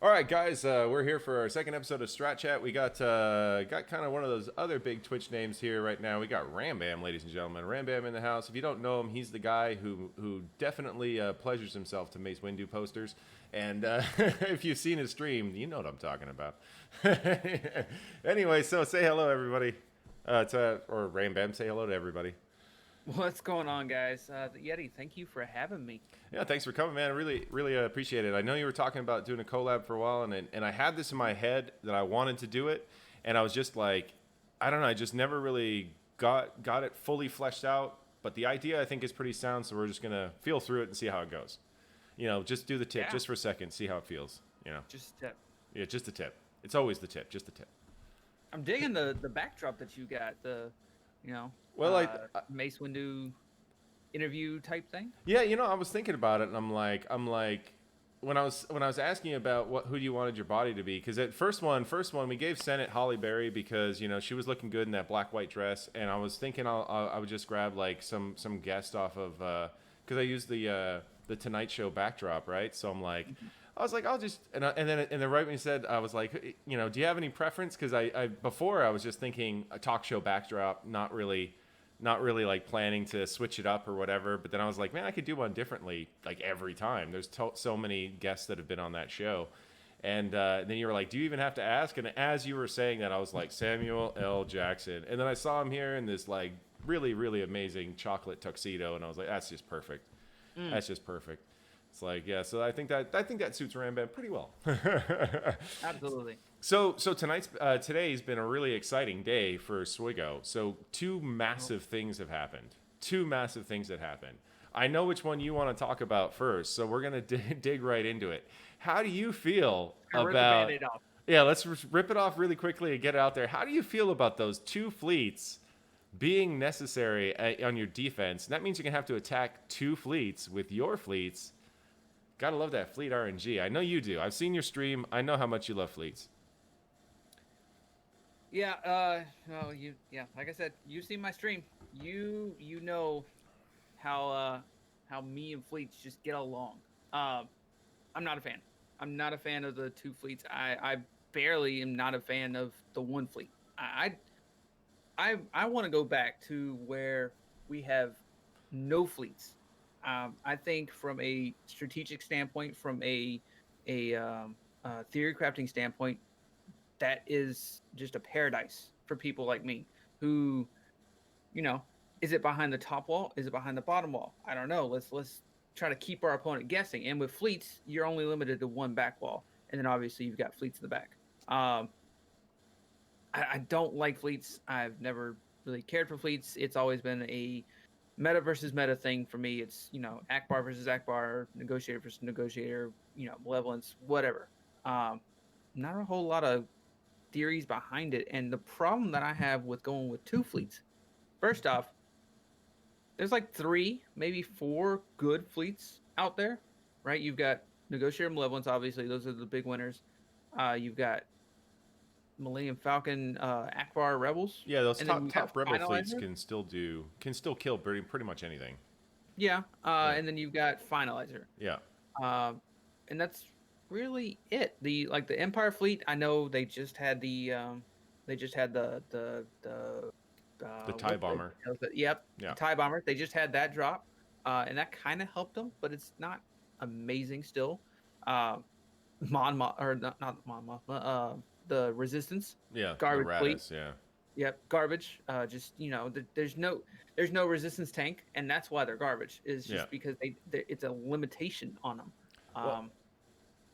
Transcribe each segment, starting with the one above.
All right, guys, we're here for our second episode of Strat Chat. We got kind of one of those other big Twitch names here right now. We got RamBam, ladies and gentlemen. RamBam in the house. If you don't know him, he's the guy who definitely pleasures himself to Mace Windu posters. And if you've seen his stream, you know what I'm talking about. Anyway, so say hello, everybody. Or RamBam, say hello to everybody. What's going on, guys? Yeti, thank you for having me. Yeah, thanks for coming, man. I really appreciate it. I know you were talking about doing a collab for a while, and I had this in my head that I wanted to do it, and I was just like, I don't know, I just never really got it fully fleshed out. But the idea I think is pretty sound, so we're just gonna feel through it and see how it goes. Just do the tip Yeah, just for a second, see how it feels. just Yeah, just the tip. It's always the tip, just the tip. I'm digging the backdrop that you got. You know, Well, Mace Windu interview type thing. yeah, I was thinking about it, and I'm like, when I was asking about who you wanted your body to be, because at first one, we gave Senate Holly Berry because she was looking good in that black white dress, and I was thinking I would just grab like some guest off of because I used the Tonight Show backdrop, right? So I'm like. I was like, I'll just and then right when you said, I was like, do you have any preference? Because I before I was just thinking a talk show backdrop, not really like planning to switch it up or whatever. But then I was like, man, I could do one differently like every time. There's so many guests that have been on that show. And then you were like, do you even have to ask? And as you were saying that, I was like, Samuel L. Jackson. And then I saw him here in this like really, really amazing chocolate tuxedo. And I was like, that's just perfect. That's just perfect. It's like, yeah, so I think that suits RamBam pretty well. Absolutely. So today's been a really exciting day for Swigo. So two massive things have happened. Two massive things that happened. I know which one you want to talk about first, so we're gonna dig right into it. How do you feel Rip the about? Band-Aid off. Yeah, let's rip it off really quickly and get it out there. How do you feel about those two fleets being necessary on your defense? And that means you're gonna have to attack two fleets with your fleets. Gotta love that fleet RNG. I know you do. I've seen your stream. I know how much you love fleets. Yeah. Like I said, you've seen my stream. You know how me and fleets just get along. I'm not a fan. I'm not a fan of the two fleets. I barely am not a fan of the one fleet. I want to go back to where we have no fleets. I think from a strategic standpoint, from a theory crafting standpoint, that is just a paradise for people like me who, is it behind the top wall? Is it behind the bottom wall? I don't know. Let's try to keep our opponent guessing. And with fleets, you're only limited to one back wall, and then obviously you've got fleets in the back. I don't like fleets. I've never really cared for fleets. It's always been a meta versus meta thing for me. It's Akbar versus Akbar, negotiator versus negotiator, malevolence, whatever. Not a whole lot of theories behind it. And the problem that I have with going with two fleets, first off, there's like 3, maybe 4 good fleets out there, right? You've got negotiator, malevolence, obviously those are the big winners. You've got Millennium Falcon, Akbar Rebels. Yeah, those And then you top got rebel fleets Finalizer. can still kill pretty much anything. Yeah, Yeah. and then you've got Finalizer. Yeah. Um, and that's really it. The Empire fleet. I know they just had The TIE bomber. Yep, Yeah. TIE bomber. They just had that drop, and that kind of helped them, but it's not amazing still. Mon Mothma, or not Mon Mothma. The Resistance, Yeah. garbage The fleet. Raddus, yeah. Yep, garbage. Just there's no resistance tank, and that's why they're garbage. Is just Yeah. because it's a limitation on them. Well, Um,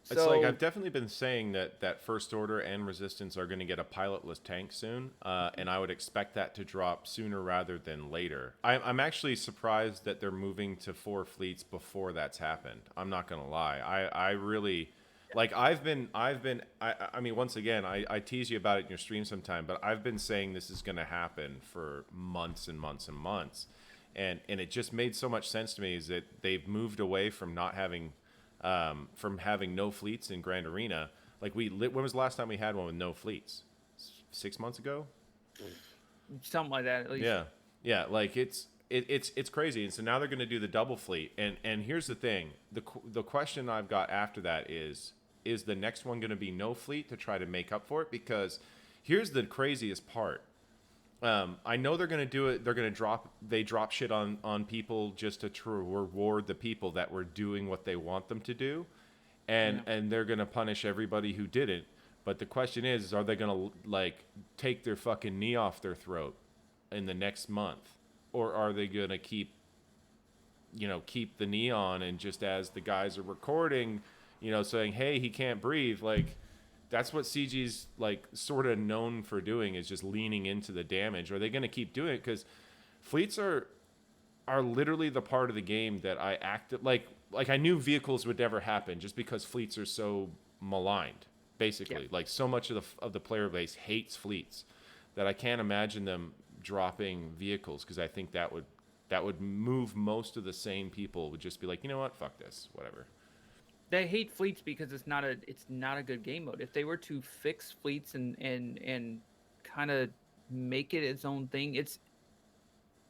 it's like so I've definitely been saying that First Order and Resistance are going to get a pilotless tank soon, and I would expect that to drop sooner rather than later. I'm actually surprised that they're moving to 4 fleets before that's happened. I'm not going to lie. I really like I mean, once again, I tease you about it in your stream sometime, but I've been saying this is going to happen for months and months and months, and it just made so much sense to me is that they've moved away from not having from having no fleets in Grand Arena. Like when was the last time we had one with no fleets? 6 months ago. something like that at least. Yeah. Like it's crazy. And so now they're going to do the double fleet. And here's the thing: the question I've got after that is, is the next one going to be no fleet to try to make up for it? Because here's the craziest part. I know they're going to do it. They're going to drop shit on people just to reward the people that were doing what they want them to do. And they're going to punish everybody who didn't. But the question is are they going to like take their fucking knee off their throat in the next month? Or are they going to keep the knee on, and just as the guys are recording, saying, hey, he can't breathe, like, that's what CG's like sort of known for doing, is just leaning into the damage. Are they going to keep doing it? Because fleets are literally the part of the game that I acted like I knew vehicles would never happen just because fleets are so maligned, basically. Yeah. Like, so much of the player base hates fleets that I can't imagine them dropping vehicles, because I think that would move most of the sane people. Would just be like, you know what, fuck this, whatever. They hate fleets because it's not a good game mode. If they were to fix fleets and kind of make it its own thing,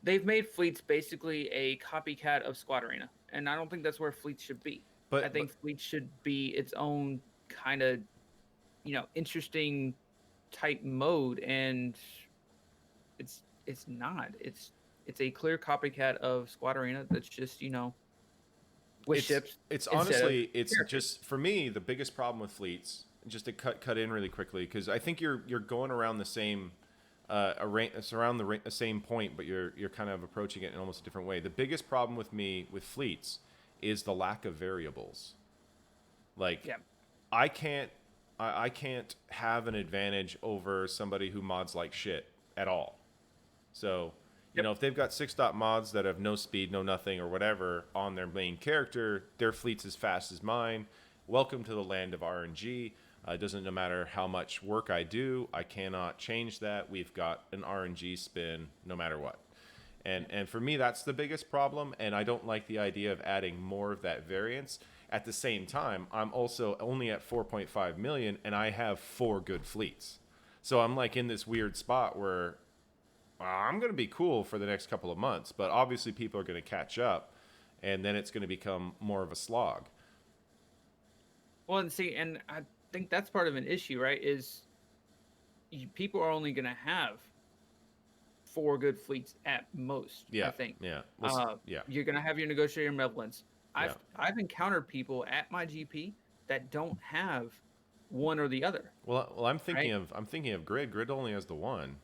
they've made fleets basically a copycat of Squad Arena, and I don't think that's where fleets should be. I think fleets should be its own kind of interesting type mode, and it's not. It's a clear copycat of Squad Arena that's just with ships. It's honestly, it's characters. Just for me, the biggest problem with fleets. Just to cut in really quickly, because I think you're going around the same around the same point, but you're kind of approaching it in almost a different way. The biggest problem with me with fleets is the lack of variables. Like, I can't have an advantage over somebody who mods like shit at all. So, if they've got 6-dot mods that have no speed, no nothing, or whatever on their main character, their fleet's as fast as mine. Welcome to the land of RNG. It doesn't matter how much work I do, I cannot change that. We've got an RNG spin no matter what. And for me, that's the biggest problem, and I don't like the idea of adding more of that variance. At the same time, I'm also only at 4.5 million, and I have 4 good fleets. So I'm like in this weird spot where I'm going to be cool for the next couple of months, but obviously people are going to catch up, and then it's going to become more of a slog. Well, and I think that's part of an issue, right? Is people are only going to have 4 good fleets at most. Yeah, I think. Yeah. You're going to have your negotiator and malevolence. I've encountered people at my GP that don't have one or the other. Well, I'm thinking of Grid. Grid only has the one.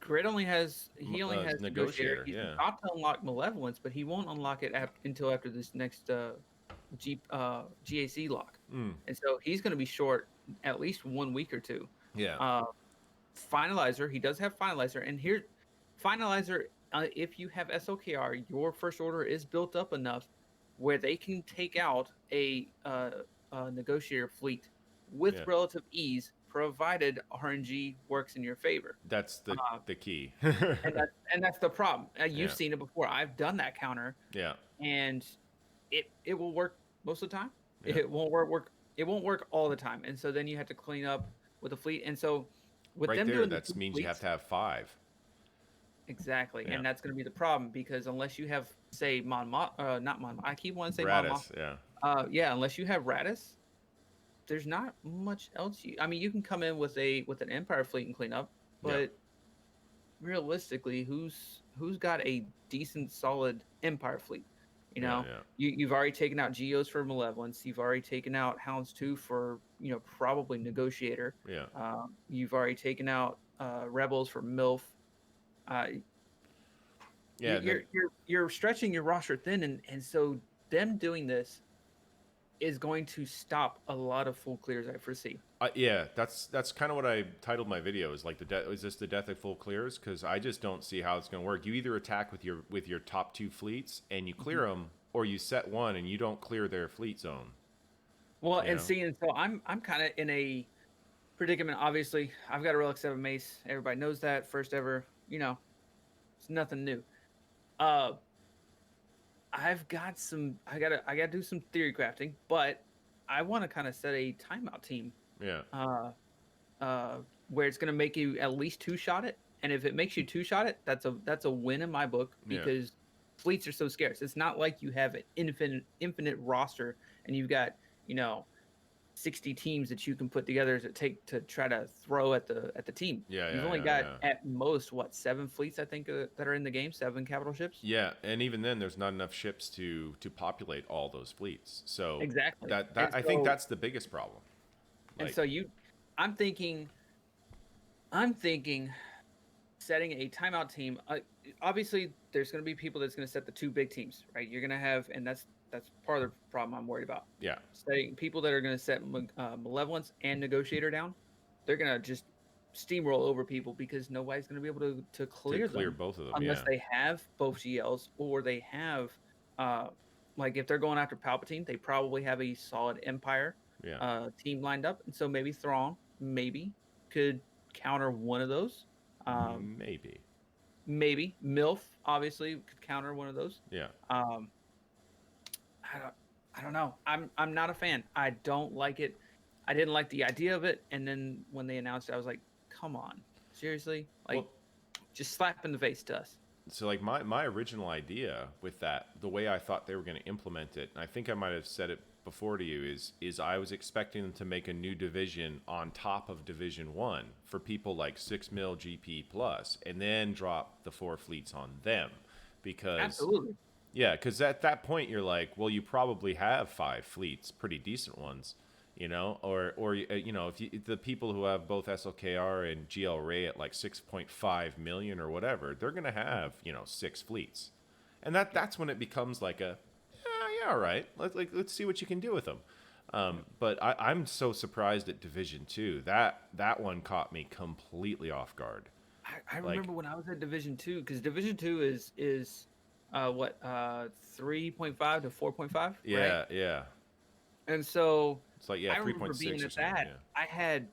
Grid only has negotiator. He's yeah. about to unlock malevolence, but he won't unlock it until after this next GAC lock. And so he's going to be short at least 1 week or 2. Yeah. Finalizer, he does have finalizer, and here, finalizer, if you have SOKR, your first order is built up enough where they can take out a negotiator fleet with relative ease, provided RNG works in your favor. That's the key. and that's the problem. You've seen it before. I've done that counter. Yeah. And it will work most of the time. Yeah. It won't work. It won't work all the time. And so then you have to clean up with the fleet. And so with them doing that means you have to have 5. Exactly. Yeah. And that's going to be the problem, because unless you have, say, not Mon. I keep wanting to say Radis, unless you have Radis, there's not much else. You can come in with an Empire fleet and clean up, but realistically, who's got a decent, solid Empire fleet? You've already taken out Geos for Malevolence. You've already taken out Hounds 2 for probably Negotiator. Yeah. You've already taken out Rebels for MILF. You're stretching your roster thin, and so them doing this is going to stop a lot of full clears, I foresee. That's kind of what I titled my video, is like is this the death of full clears? Because I just don't see how it's going to work. You either attack with your top 2 fleets and you clear them, or you set one and you don't clear their fleet zone. Well, and so I'm kind of in a predicament. Obviously, I've got a Relic 7 Mace. Everybody knows that. First ever. It's nothing new. I've got I gotta do some theory crafting, but I want to kind of set a timeout team. Yeah. Where it's gonna make you at least 2-shot it, and if it makes you 2-shot it, that's a win in my book, because fleets are so scarce. It's not like you have an infinite roster and you've got 60 teams that you can put together to take to try to throw at the team. Yeah, You've yeah, only yeah, got yeah. at most what 7 fleets I think that are in the game, 7 capital ships. Yeah, and even then, there's not enough ships to populate all those fleets. So Exactly. that And I think so that's the biggest problem. and Like, so you, I'm thinking, I'm thinking setting a timeout team. Obviously, there's going to be people that's going to set the two big teams, right? You're going to have, and that's part of the problem I'm worried about. yeah, Setting people that are going to set malevolence and negotiator down, they're going to just steamroll over people because nobody's going to be able to to clear clear them both of them. unless Yeah, they have both GLs or they have, uh, like if they're going after Palpatine, they probably have a solid Empire yeah, team lined up, and so maybe Thrawn maybe could counter one of those. Um, maybe. maybe MILF obviously could counter one of those. Yeah, Um, I don't I don't know. I'm not a fan. I don't like it. I didn't like the idea of it, and then when they announced it, I was like, come on, seriously, like well, just slap in the face to us. so like my original idea with that, the way I thought they were going to implement it, and I think I might have said it before to you, is I was expecting them to make a new division on top of Division 1 for people like 6 mil GP plus, and then drop the 4 fleets on them, because Absolutely. yeah, because at that point you're like, well, you probably have 5 fleets, pretty decent ones, you know, or you know, if the people who have both SLKR and GL Ray at like 6.5 million or whatever, they're gonna have, you know, 6 fleets, and that's when it becomes like a yeah, all right, let's see what you can do with them. But I'm so surprised at Division 2. That one caught me completely off guard. I Like, remember when I was at Division 2, because Division 2 is what 3.5 to 4.5, right? yeah, yeah, And so it's like yeah, I three remember point being six or at something. that. Yeah, I had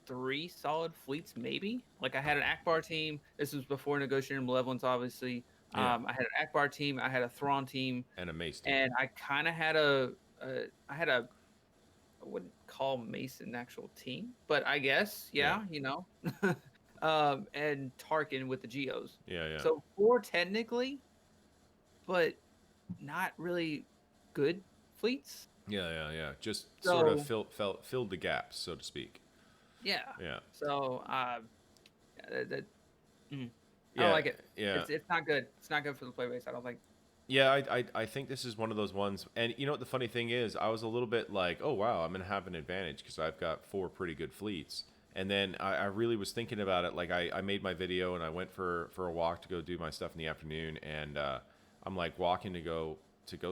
3 solid fleets, maybe. Like I had an Akbar team. This was before negotiating malevolence, obviously. yeah, I had an Akbar team. I had a Thrawn team, and a Mace team. and I kind of had I had a, I wouldn't call Mace an actual team, but I guess, Yeah, yeah, and Tarkin with the Geos. yeah, yeah. So 4 technically, but not really good fleets. Yeah, yeah, yeah. Just sort of So filled the gaps, so to speak. yeah. Yeah, So that, mm, I don't yeah, like it. yeah, It's not good. It's not good for the play base. I don't think. yeah. I think this is one of those ones. And you know what the funny thing is? I was a little bit like, oh wow, I'm gonna have an advantage because I've got 4 pretty good fleets. And then I really was thinking about it. Like I made my video and I went for a walk to go do my stuff in the afternoon. And I'm like walking to go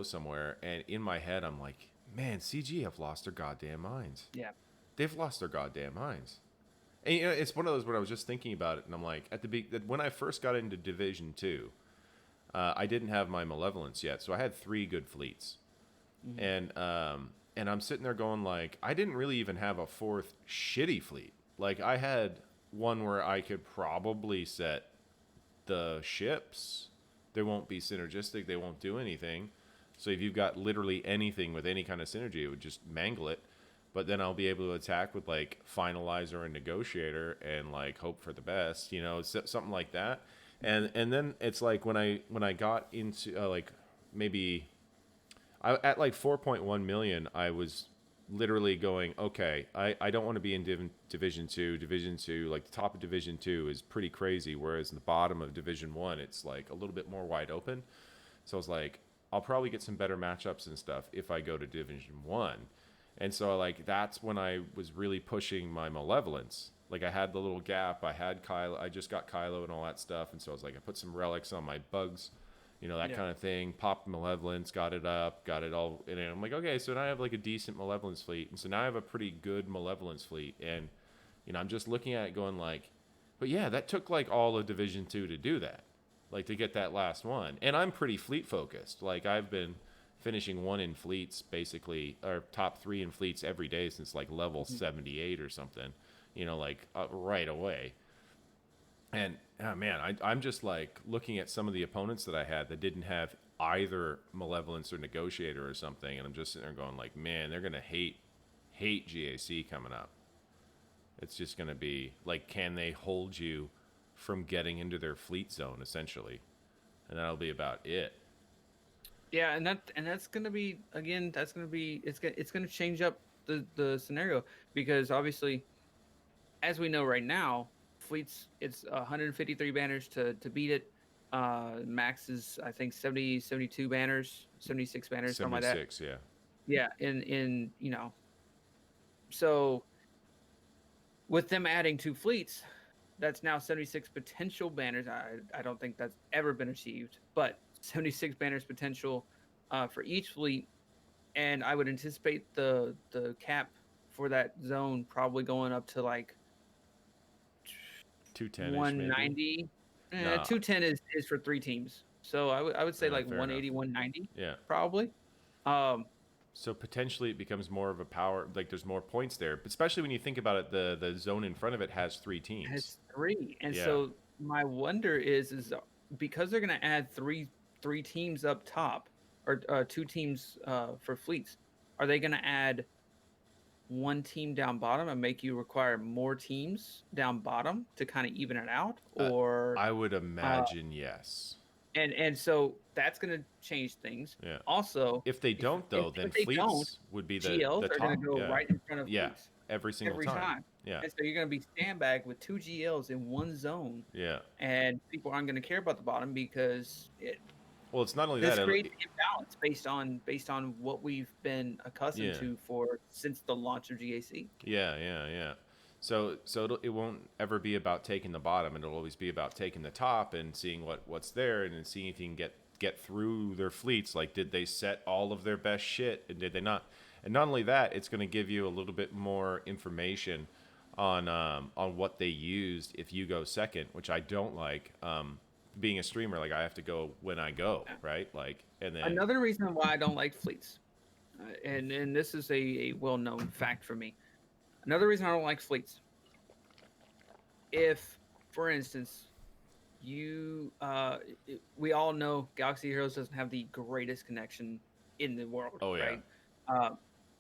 somewhere. And in my head, I'm like, man, CG have lost their goddamn minds. Yeah. They've lost their goddamn minds. And you know, it's one of those where I was just thinking about it, and I'm like, when I first got into Division 2, I didn't have my malevolence yet, so I had 3 good fleets, Mm-hmm. and I'm sitting there going like, I didn't really even have a 4th shitty fleet. Like I had one where I could probably set the ships. They won't be synergistic. They won't do anything. So if you've got literally anything with any kind of synergy, it would just mangle it. But then I'll be able to attack with like finalizer and negotiator and like hope for the best, you know, something like that. And then it's like when I got into like maybe at like 4.1 million, I was literally going, okay, I don't want to be in Division 2. Division 2, like the top of Division 2 is pretty crazy, whereas in the bottom of Division 1, it's like a little bit more wide open. So I was like, I'll probably get some better matchups and stuff if I go to Division 1. And so like that's when I was really pushing my malevolence. Like I had the little gap. I had Kylo. I just got Kylo and all that stuff. And so I was like, I put some relics on my bugs, you know, that Yeah. kind of thing. Popped malevolence, got it up, got it all. And I'm like, okay, so now I have like a decent malevolence fleet. And so now I have a pretty good malevolence fleet. And, you know, I'm just looking at it going like, but yeah, that took like all of Division 2 to do that. Like to get that last one. And I'm pretty fleet focused. Like I've been finishing 1 in fleets basically, or top 3 in fleets every day since like level 78 or something, you know, like right away. And oh man, I'm just like looking at some of the opponents that I had that didn't have either malevolence or negotiator or something, and I'm just sitting there going like, man, they're gonna hate GAC coming up. It's just gonna be like, can they hold you from getting into their fleet zone essentially, and that'll be about it. Yeah, and that's gonna be, again, that's gonna be, it's gonna change up the scenario, because obviously, as we know right now, fleets it's 153 banners to beat it. Max is I think 72 banners, 76 banners, something like that. 76, yeah. Yeah, in so with them adding 2 fleets, that's now 76 potential banners. I don't think that's ever been achieved, but 76 banners potential for each fleet, and I would anticipate the cap for that zone probably going up to like 210-ish maybe. 190. Nah, 210 is for 3 teams, so I would say like fair enough. 180, 190 Yeah. probably. Um, So potentially it becomes more of a power, like there's more points there, but especially when you think about it, the zone in front of it has 3 teams. has 3, and Yeah. so my wonder is because they're going to add three teams up top, or 2 teams for fleets, are they going to add 1 team down bottom and make you require more teams down bottom to kind of even it out, or I would imagine yes. and so that's going to change things. Yeah. Also, If they don't though, then they fleets don't, would be GLs the are top. going to go Yeah. right in front of Yeah. fleets Every single every time. time. Yeah. And so you're going to be sandbagged with 2 GLs in one zone, Yeah. and people aren't going to care about the bottom because Well, it's not only this that. creates an imbalance based on what we've been accustomed Yeah. to since the launch of GAC. Yeah. So it won't ever be about taking the bottom. It'll always be about taking the top and seeing what's there and then seeing if you can get through their fleets. Like, did they set all of their best shit and did they not? And not only that, it's going to give you a little bit more information on what they used if you go second, which I don't like. Being a streamer, like I have to go when I go, right? Like, and then Another reason why I don't like fleets, and this is a well-known fact for me. Another reason I don't like fleets. If, for instance, we all know Galaxy Heroes doesn't have the greatest connection in the world. Oh, yeah. Right?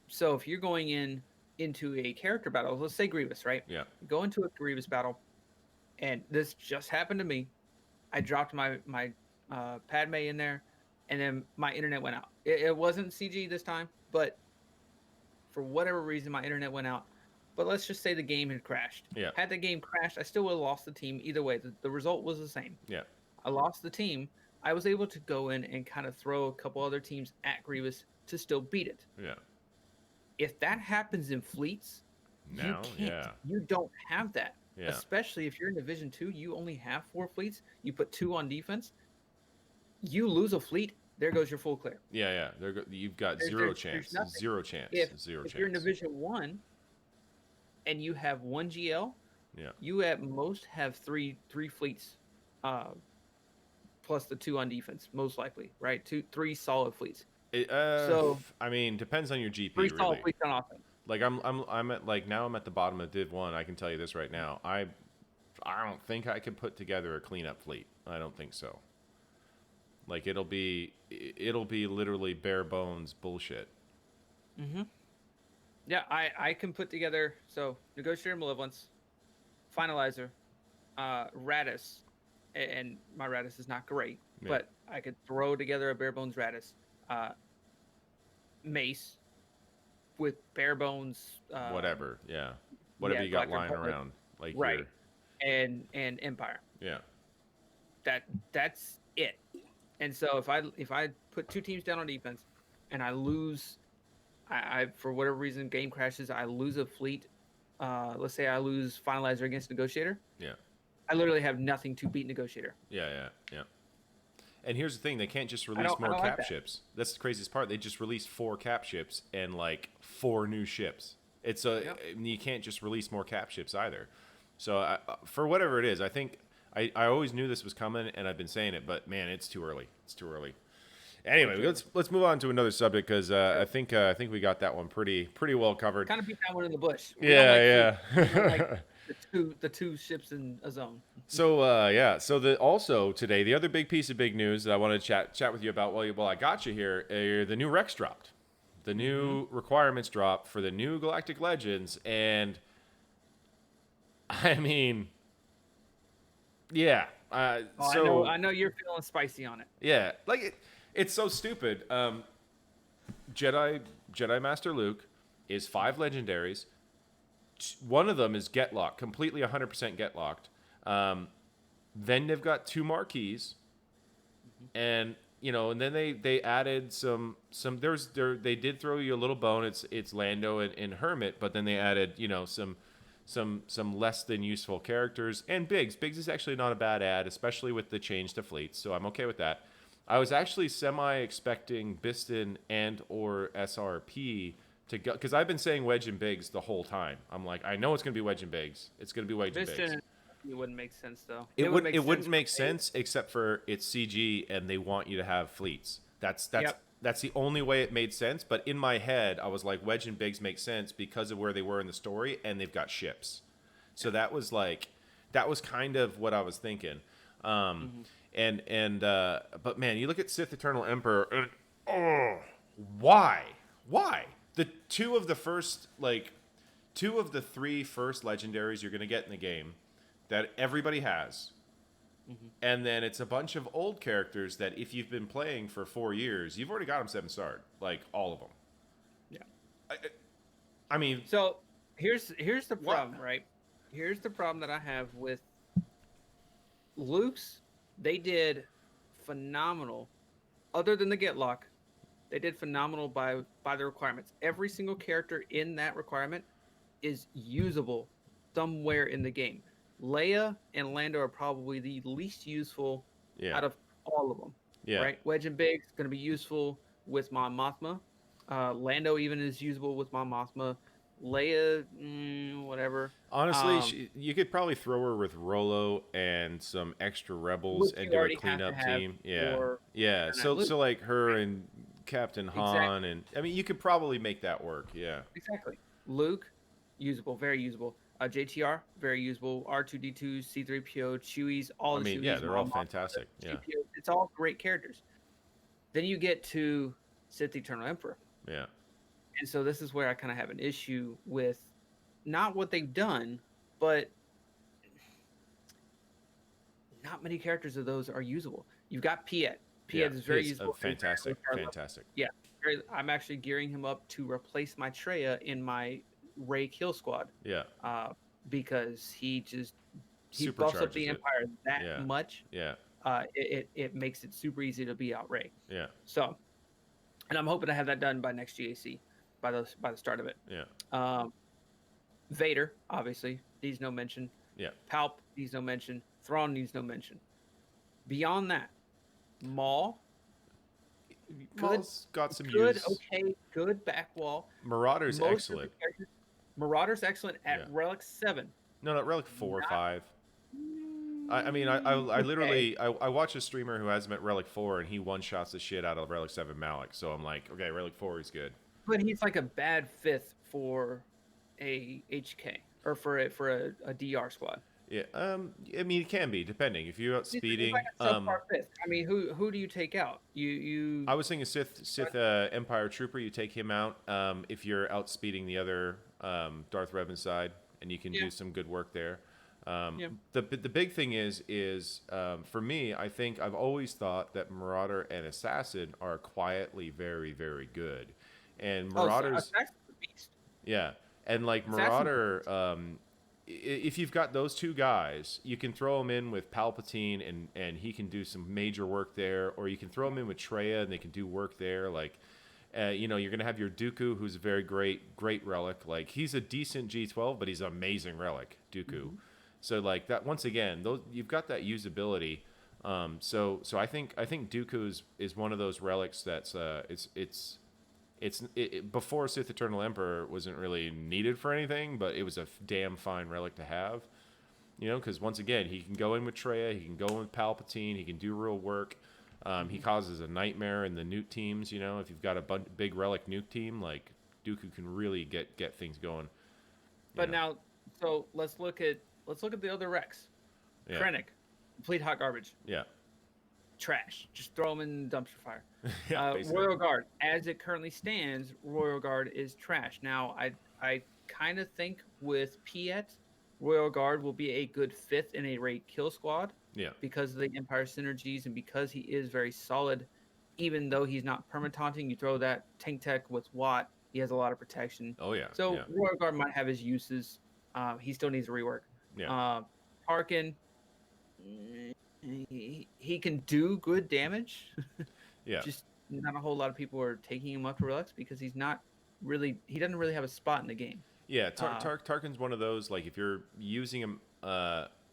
So if you're going into a character battle, let's say Grievous, right? Yeah. Go into a Grievous battle, and this just happened to me. I dropped my Padme in there, and then my internet went out. It wasn't CG this time, but for whatever reason, my internet went out. But let's just say the game had crashed. Yeah. Had the game crashed, I still would have lost the team. Either way, the result was the same. Yeah. I lost the team. I was able to go in and kind of throw a couple other teams at Grievous to still beat it. Yeah. If that happens in fleets, Now, you can't. yeah. You don't have that. Yeah. Especially if you're in Division 2, you only have 4 fleets. You put 2 on defense. You lose a fleet, there goes your full clear. Yeah. You've got zero chance. Zero chance. If chance. You're in Division 1 and you have 1 GL, yeah. You at most have three fleets, plus the 2 on defense, most likely, right? 3 solid fleets. So I mean, depends on your GP. 3 really. solid fleets on offense. Like I'm at like now I'm at the bottom of Div 1. I can tell you this right now. I don't think I can put together a cleanup fleet. I don't think so. Like it'll be literally bare bones bullshit. Mm-hmm. Yeah, I can put together Negotiator Malevolence, Finalizer, Radis, and my Radis is not great, but I could throw together a bare bones Radis, Mace, with bare bones whatever you got lying around, like right, and Empire. Yeah, that's it. And so if I put 2 teams down on defense and I lose, I for whatever reason game crashes, I lose a fleet, let's say I lose Finalizer against Negotiator, I literally have nothing to beat Negotiator. Yeah. And here's the thing: they can't just release more cap ships. That's the craziest part. They just released 4 cap ships and like 4 new ships. You can't just release more cap ships either. So for whatever it is, I think I always knew this was coming, and I've been saying it, but man, it's too early. It's too early. Anyway, let's move on to another subject because I think we got that one pretty well covered. Kind of beat that one in the bush. Yeah. The two ships in a zone. So also today, the other big piece of big news that I want to chat with you about while I got you here, the new Rex dropped. The new requirements dropped for the new Galactic Legends, and I mean, yeah. I know you're feeling spicy on it. Yeah, like it's so stupid. Jedi Master Luke is 5 legendaries. One of them is get locked, completely 100% get locked. Then they've got 2 marquees, and and then they added some. They did throw you a little bone. It's Lando and Hermit, but then they added some less than useful characters and Biggs. Biggs is actually not a bad ad, especially with the change to fleets. So I'm okay with that. I was actually semi expecting Biston and or SRP to go, because I've been saying Wedge and Biggs the whole time. I'm like, I know it's gonna be Wedge and Biggs. It's gonna be Wedge and Biggs. It wouldn't make sense though. It wouldn't make sense except for it's CG and they want you to have fleets. That's the only way it made sense. But in my head, I was like, Wedge and Biggs make sense because of where they were in the story, and they've got ships. So that was kind of what I was thinking. But man, you look at Sith Eternal Emperor, and why? The two of the 3 first legendaries you're gonna get in the game that everybody has, and then it's a bunch of old characters that if you've been playing for 4 years, you've already got them 7-starred, like all of them. Yeah. I mean, so here's the problem, right? Here's the problem that I have with Luke's. They did phenomenal. Other than the get lock, they did phenomenal by the requirements. Every single character in that requirement is usable somewhere in the game. Leia and Lando are probably the least useful out of all of them. Yeah. Right? Wedge and Biggs going to be useful with Mon Mothma. Lando even is usable with Mon Mothma. Leia, whatever. Honestly, you could probably throw her with Rolo and some extra rebels and do a cleanup team. Yeah. So like her and Captain Han, and I mean, you could probably make that work. Yeah. Exactly. Luke, usable, very usable. JTR, very usable. R2D2, C3PO, Chewie's, all the Chewies. Yeah, they're all fantastic. Yeah. It's all great characters. Then you get to Sith Eternal Emperor. Yeah. And so this is where I kind of have an issue with not what they've done, but not many characters of those are usable. You've got Piet. Piet is very usable. Fantastic. Yeah. I'm actually gearing him up to replace my Traya in my Rey kill squad. Yeah. Because he buffs up the Empire that much. Yeah. It makes it super easy to be out Rey. Yeah. So, and I'm hoping to have that done by next GAC, by the start of it. Yeah. Vader obviously needs no mention. Yeah. Palp needs no mention. Thrawn needs no mention. Beyond that, Maul. Maul's got some good, use. Okay, good back wall. Marauder's excellent. Marauder's excellent at Relic 7. No, Relic 4 or 5. I mean, I literally I watch a streamer who has him at Relic 4 and he one-shots the shit out of Relic 7 Malik. So I'm like, okay, Relic 4 is good. But he's like a bad 5th for a HK or for a DR squad. Yeah, I mean, it can be depending if you're outspeeding. Like fifth. I mean, who do you take out? You. I was thinking Sith Empire Trooper. You take him out if you're outspeeding the other Darth Revan side, and you can do some good work there. The big thing is for me, I think I've always thought that Marauder and Assassin are quietly very, very good, and Marauder's beast. Yeah, and like Marauder. If you've got those two guys, you can throw them in with Palpatine and he can do some major work there, or you can throw them in with Traya and they can do work there. Like, you're going to have your Dooku, who's a very great relic. Like, he's a decent G12, but he's an amazing relic, Dooku. Mm-hmm. So like that, once again, you've got that usability. So I think Dooku is one of those relics that's before Sith Eternal Emperor wasn't really needed for anything, but it was a damn fine relic to have, because once again, he can go in with Traya, he can go in with Palpatine, he can do real work. He causes a nightmare in the nuke teams. If you've got a big relic nuke team, like Dooku can really get things going. But now, so let's look at the other Rex. Yeah. Krennic, complete hot garbage. Yeah. Trash. Just throw them in the dumpster fire. Royal Guard, as it currently stands, Royal Guard is trash. Now, I kind of think with Piet, Royal Guard will be a good 5th in a raid kill squad. Yeah. Because of the Empire synergies and because he is very solid, even though he's not permataunting, you throw that tank tech with Watt, He has a lot of protection. Oh yeah. So Yeah. Royal Guard might have his uses. He still needs a rework. Yeah. Tarkin, he can do good damage. Yeah. Just not a whole lot of people are taking him up to Relics because he doesn't really have a spot in the game. Yeah, Tarkin's one of those, like, if you're using him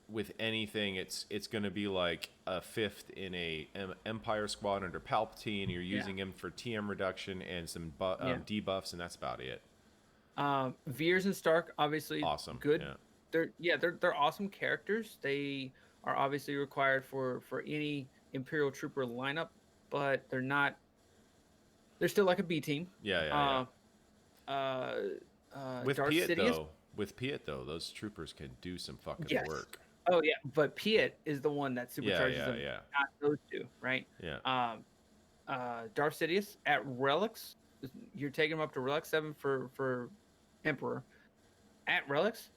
with anything, it's going to be like a fifth in a Empire squad under Palpatine. You're using him for TM reduction and some debuffs, and that's about it. Veers and Stark, obviously, Awesome. good. Yeah. They're awesome characters. They are obviously required for any Imperial Trooper lineup, but they're not. They're still like a B team. Yeah. With Darth Piet Sidious. though, those troopers can do some fucking work. Oh yeah, but Piet is the one that supercharges them. Yeah. Not those two, right? Yeah. Darth Sidious at Relics. You're taking him up to Relic 7 for Emperor. At Relics,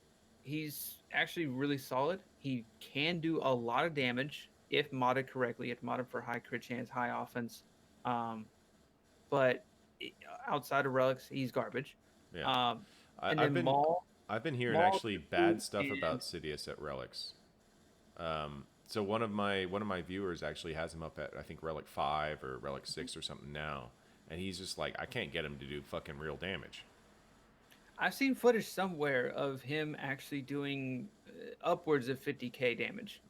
he's actually really solid. He can do a lot of damage if modded correctly. If modded for high crit chance, high offense. But outside of Relics, he's garbage. Yeah. And then Maul. I've been hearing actually bad stuff about Sidious at Relics. So one of my viewers actually has him up at, I think, Relic 5 or Relic 6 or something now, and he's just like, I can't get him to do fucking real damage. I've seen footage somewhere of him actually doing upwards of 50k damage.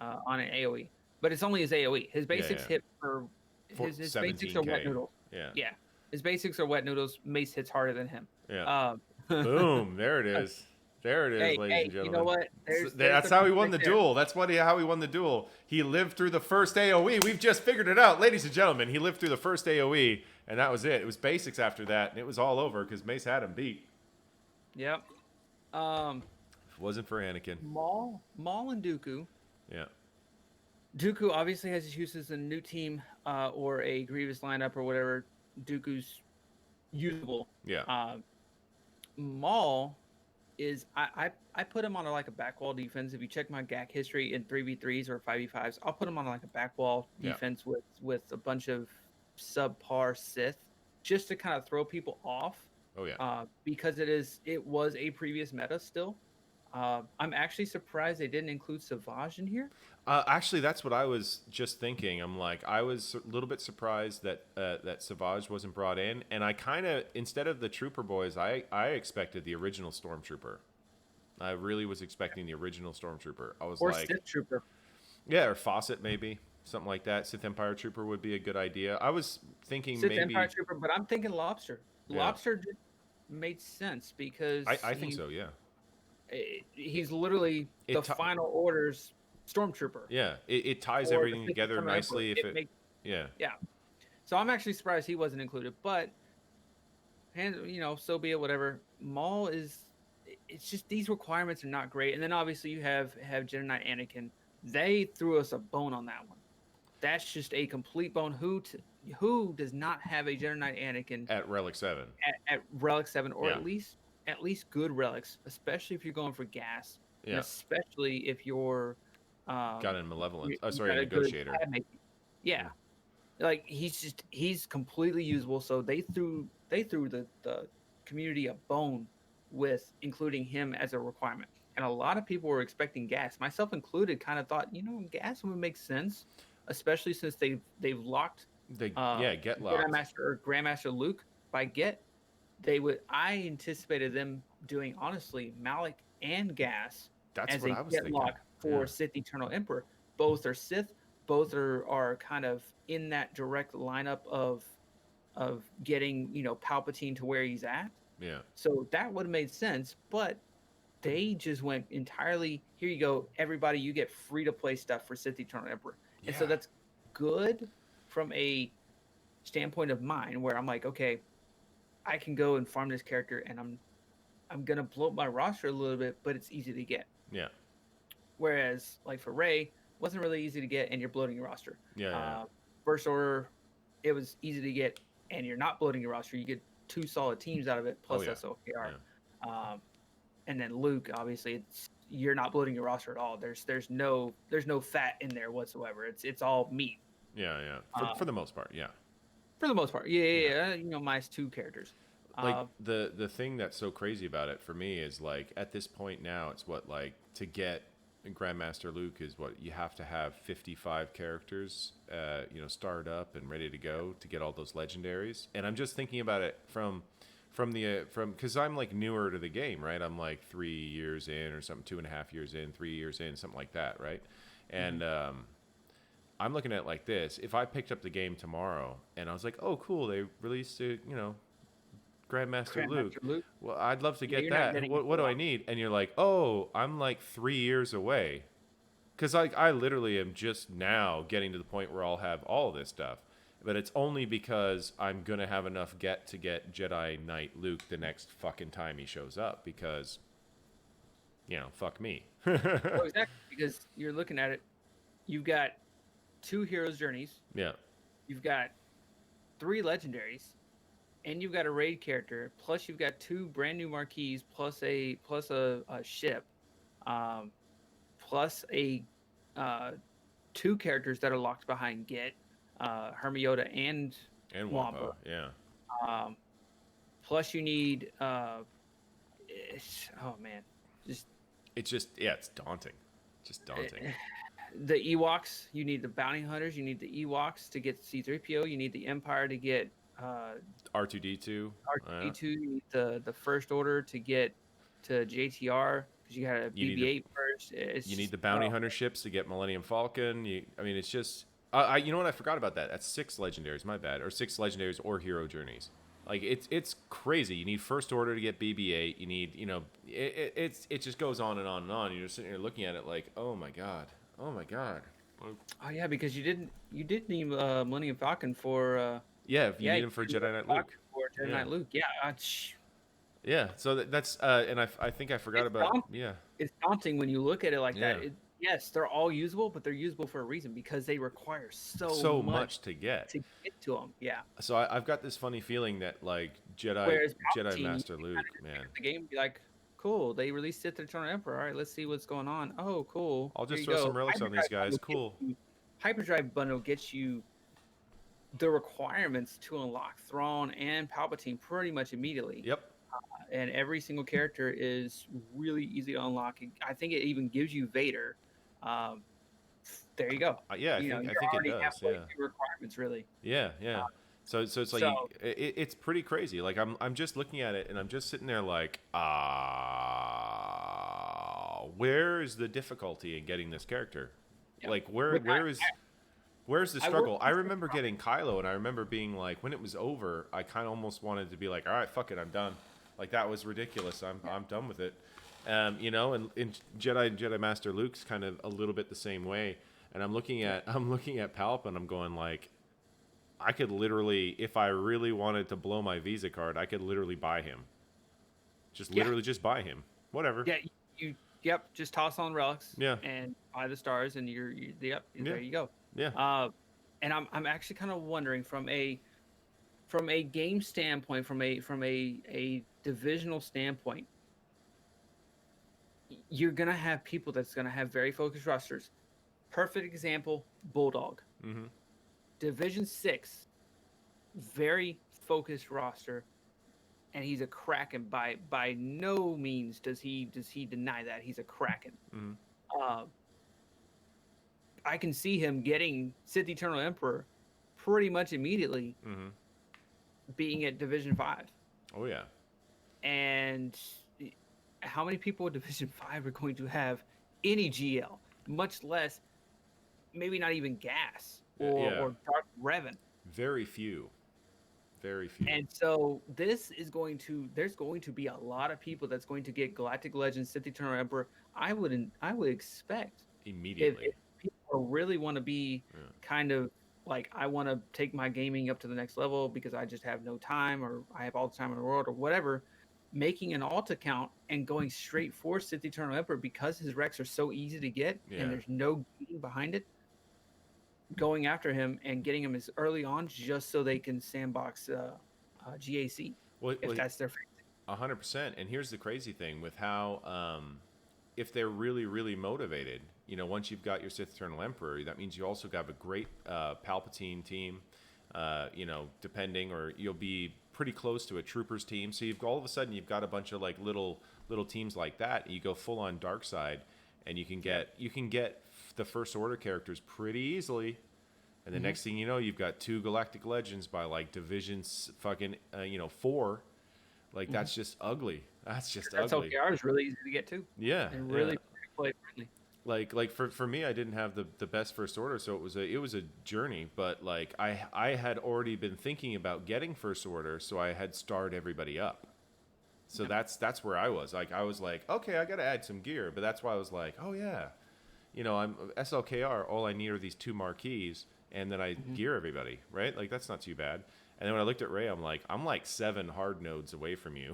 On an AOE, but it's only his AOE. His basics hit for his basics are wet noodles. Yeah. His basics are wet noodles. Mace hits harder than him. Yeah. Boom! There it is. There it is, ladies and gentlemen. You know what? That's how he won the duel. That's how he won the duel. He lived through the first AOE. We've just figured it out, ladies and gentlemen. He lived through the first AOE, and that was it. It was basics after that, and it was all over because Mace had him beat. Yep. If it wasn't for Anakin. Maul and Dooku. Yeah. Dooku obviously has his uses in a new team or a Grievous lineup or whatever. Dooku's usable. Yeah. Maul is I put him on like a backwall defense. If you check my GAC history in 3v3s or 5v5s, I'll put him on like a backwall defense with a bunch of subpar Sith just to kind of throw people off. Oh yeah. Because it was a previous meta still. I'm actually surprised they didn't include Savage in here. Actually, that's what I was just thinking. I'm like, I was a little bit surprised that that Savage wasn't brought in, and I kind of, instead of the Trooper boys, I expected the original Stormtrooper. I really was expecting the original Stormtrooper. I was like, Sith Trooper. Yeah, or Fawcett maybe, something like that. Sith Empire Trooper would be a good idea. I was thinking Sith maybe Empire Trooper, but I'm thinking Lobster. Lobster just made sense because I think so. Yeah. He's literally the Final Order's Stormtrooper. Yeah, it ties everything together nicely. Yeah. So I'm actually surprised he wasn't included, but so be it. Whatever. Maul is. It's just these requirements are not great, and then obviously you have Jedi Knight Anakin. They threw us a bone on that one. That's just a complete bone. Who does not have a Jedi Knight Anakin at Relic 7? At Relic 7, or at least good relics, especially if you're going for gas, and especially if you're got in Malevolence. Oh, sorry, Negotiator. Yeah, like he's completely usable. So they threw the community a bone with including him as a requirement, and a lot of people were expecting gas, myself included. Kind of thought, gas would make sense, especially since they've locked. Get locked. Grandmaster Luke by Get. I anticipated them doing, honestly, Malik and Gas as a get lock for Sith Eternal Emperor. Both are Sith. Both are kind of in that direct lineup of getting Palpatine to where he's at. Yeah. So that would have made sense, but they just went entirely. Here you go, everybody. You get free to play stuff for Sith Eternal Emperor, and so that's good from a standpoint of mine, where I'm like, okay, I can go and farm this character, and I'm gonna bloat my roster a little bit, but it's easy to get. Yeah. Whereas, like for Rey, wasn't really easy to get, and you're bloating your roster. First Order, it was easy to get, and you're not bloating your roster. You get 2 solid teams out of it, plus SOKR. And then Luke, obviously, you're not bloating your roster at all. There's no fat in there whatsoever. It's all meat. Yeah. For the most part, yeah. For the most part, yeah. Minus 2 characters. Like the thing that's so crazy about it for me is like at this point now it's what like to get Grandmaster Luke is what you have to have 55 characters started up and ready to go to get all those legendaries. And I'm just thinking about it from because I'm like newer to the game, right? I'm like 3 years in or something, 2.5 years in, 3 years in, something like that, right? And I'm looking at it like this: if I picked up the game tomorrow and I was like, "Oh, cool, they released it," Grandmaster Luke. Grandmaster Luke. Well, I'd love to Yeah, get you're not that. getting What do I it. need? And you're like, oh, I'm like 3 years away. Because I literally am just now getting to the point where I'll have all this stuff. But it's only because I'm going to have enough to get Jedi Knight Luke the next fucking time he shows up. Because, fuck me. Oh, exactly. Because you're looking at it, you've got 2 heroes' journeys, Yeah. you've got 3 legendaries, and you've got a raid character. Plus, you've got 2 brand new marquees, plus a ship, plus a 2 characters that are locked behind Git, Hermiota, and And Wampa. Wampa, yeah. Plus, you need oh man, just It's just, yeah, it's daunting. Just daunting. the Ewoks. You need the bounty hunters. You need the Ewoks to get C-3PO. You need the Empire to get R2D2. R2D2. You need the First Order to get to JTR because you got a BB-8 first. You need the bounty hunter ships to get Millennium Falcon. It's just, you know what? I forgot about that. That's 6 legendaries. My bad. Or 6 legendaries or hero journeys. Like it's crazy. You need First Order to get BB-8. You need, it just goes on and on and on. You're just sitting here looking at it like, oh my god. Oh yeah, because you did need Millennium Falcon for Yeah, if you need him for Jedi Knight Luke. For Jedi Knight Luke, yeah. Yeah, so that's and I think I forgot about yeah. It's daunting when you look at it like that. Yes, they're all usable, but they're usable for a reason because they require so much to get to them. Yeah. So I've got this funny feeling that like Jedi Master Luke, man. The game would be like, cool. They released Sith Eternal Emperor. All right, let's see what's going on. Oh, cool. I'll just throw some relics on these guys. Cool. Hyperdrive bundle gets you the requirements to unlock Thrawn and Palpatine pretty much immediately. Yep. And every single character is really easy to unlock. I think it even gives you Vader. There you go. Yeah, I think it does. Yeah. Requirements really. Yeah. So it's like it's pretty crazy. Like I'm just looking at it and I'm just sitting there like, where is the difficulty in getting this character? Yeah. Like where's the struggle? I remember getting Kylo and I remember being like, when it was over, I kind of almost wanted to be like, all right, fuck it, I'm done. Like that was ridiculous. I'm done with it. And Jedi Master Luke's kind of a little bit the same way. And I'm looking at Palp and I'm going like, I could literally, if I really wanted to blow my Visa card, I could literally buy him. Literally just buy him. Whatever. Yeah, just toss on relics. Yeah. And buy the stars, and there you go. Yeah. And I'm actually kind of wondering from a game standpoint, from a divisional standpoint, you're gonna have people that's gonna have very focused rosters. Perfect example, Bulldog. Mm-hmm. Division 6, very focused roster, and he's a Kraken. By no means does he deny that he's a Kraken. Mm-hmm. I can see him getting Sith Eternal Emperor pretty much immediately, mm-hmm. being at Division 5. Oh yeah. And how many people in Division 5 are going to have any GL, much less, maybe not even gas or Dark Revan? Very few. And so there's going to be a lot of people that's going to get Galactic Legends, Sith Eternal Emperor. I would expect immediately. If people really want to be kind of like, I want to take my gaming up to the next level because I just have no time, or I have all the time in the world, or whatever, making an alt account and going straight for Sith Eternal Emperor because his Rex are so easy to get and there's no gating behind it, going after him and getting him as early on just so they can sandbox GAC if that's their favorite. 100%. And here's the crazy thing with how if they're really, really motivated, once you've got your Sith Eternal Emperor, that means you also got a great Palpatine team, depending, or you'll be pretty close to a troopers team. So all of a sudden you've got a bunch of like little teams like that. You go full on dark side, and you can get the First Order characters pretty easily. And the next thing you know, you've got 2 Galactic Legends by like Divisions fucking 4. Like that's just ugly. That's just ugly. SLKR is really easy to get to. Yeah, And really play friendly. like for me, I didn't have the best First Order, so it was a journey. But like I had already been thinking about getting First Order, so I had starred everybody up. So that's where I was. Like I was like, okay, I got to add some gear, but that's why I was like, oh yeah, I'm SLKR. All I need are these 2 marquees, and then I gear everybody, right? Like that's not too bad. And then when I looked at Ray, I'm like 7 hard nodes away from you.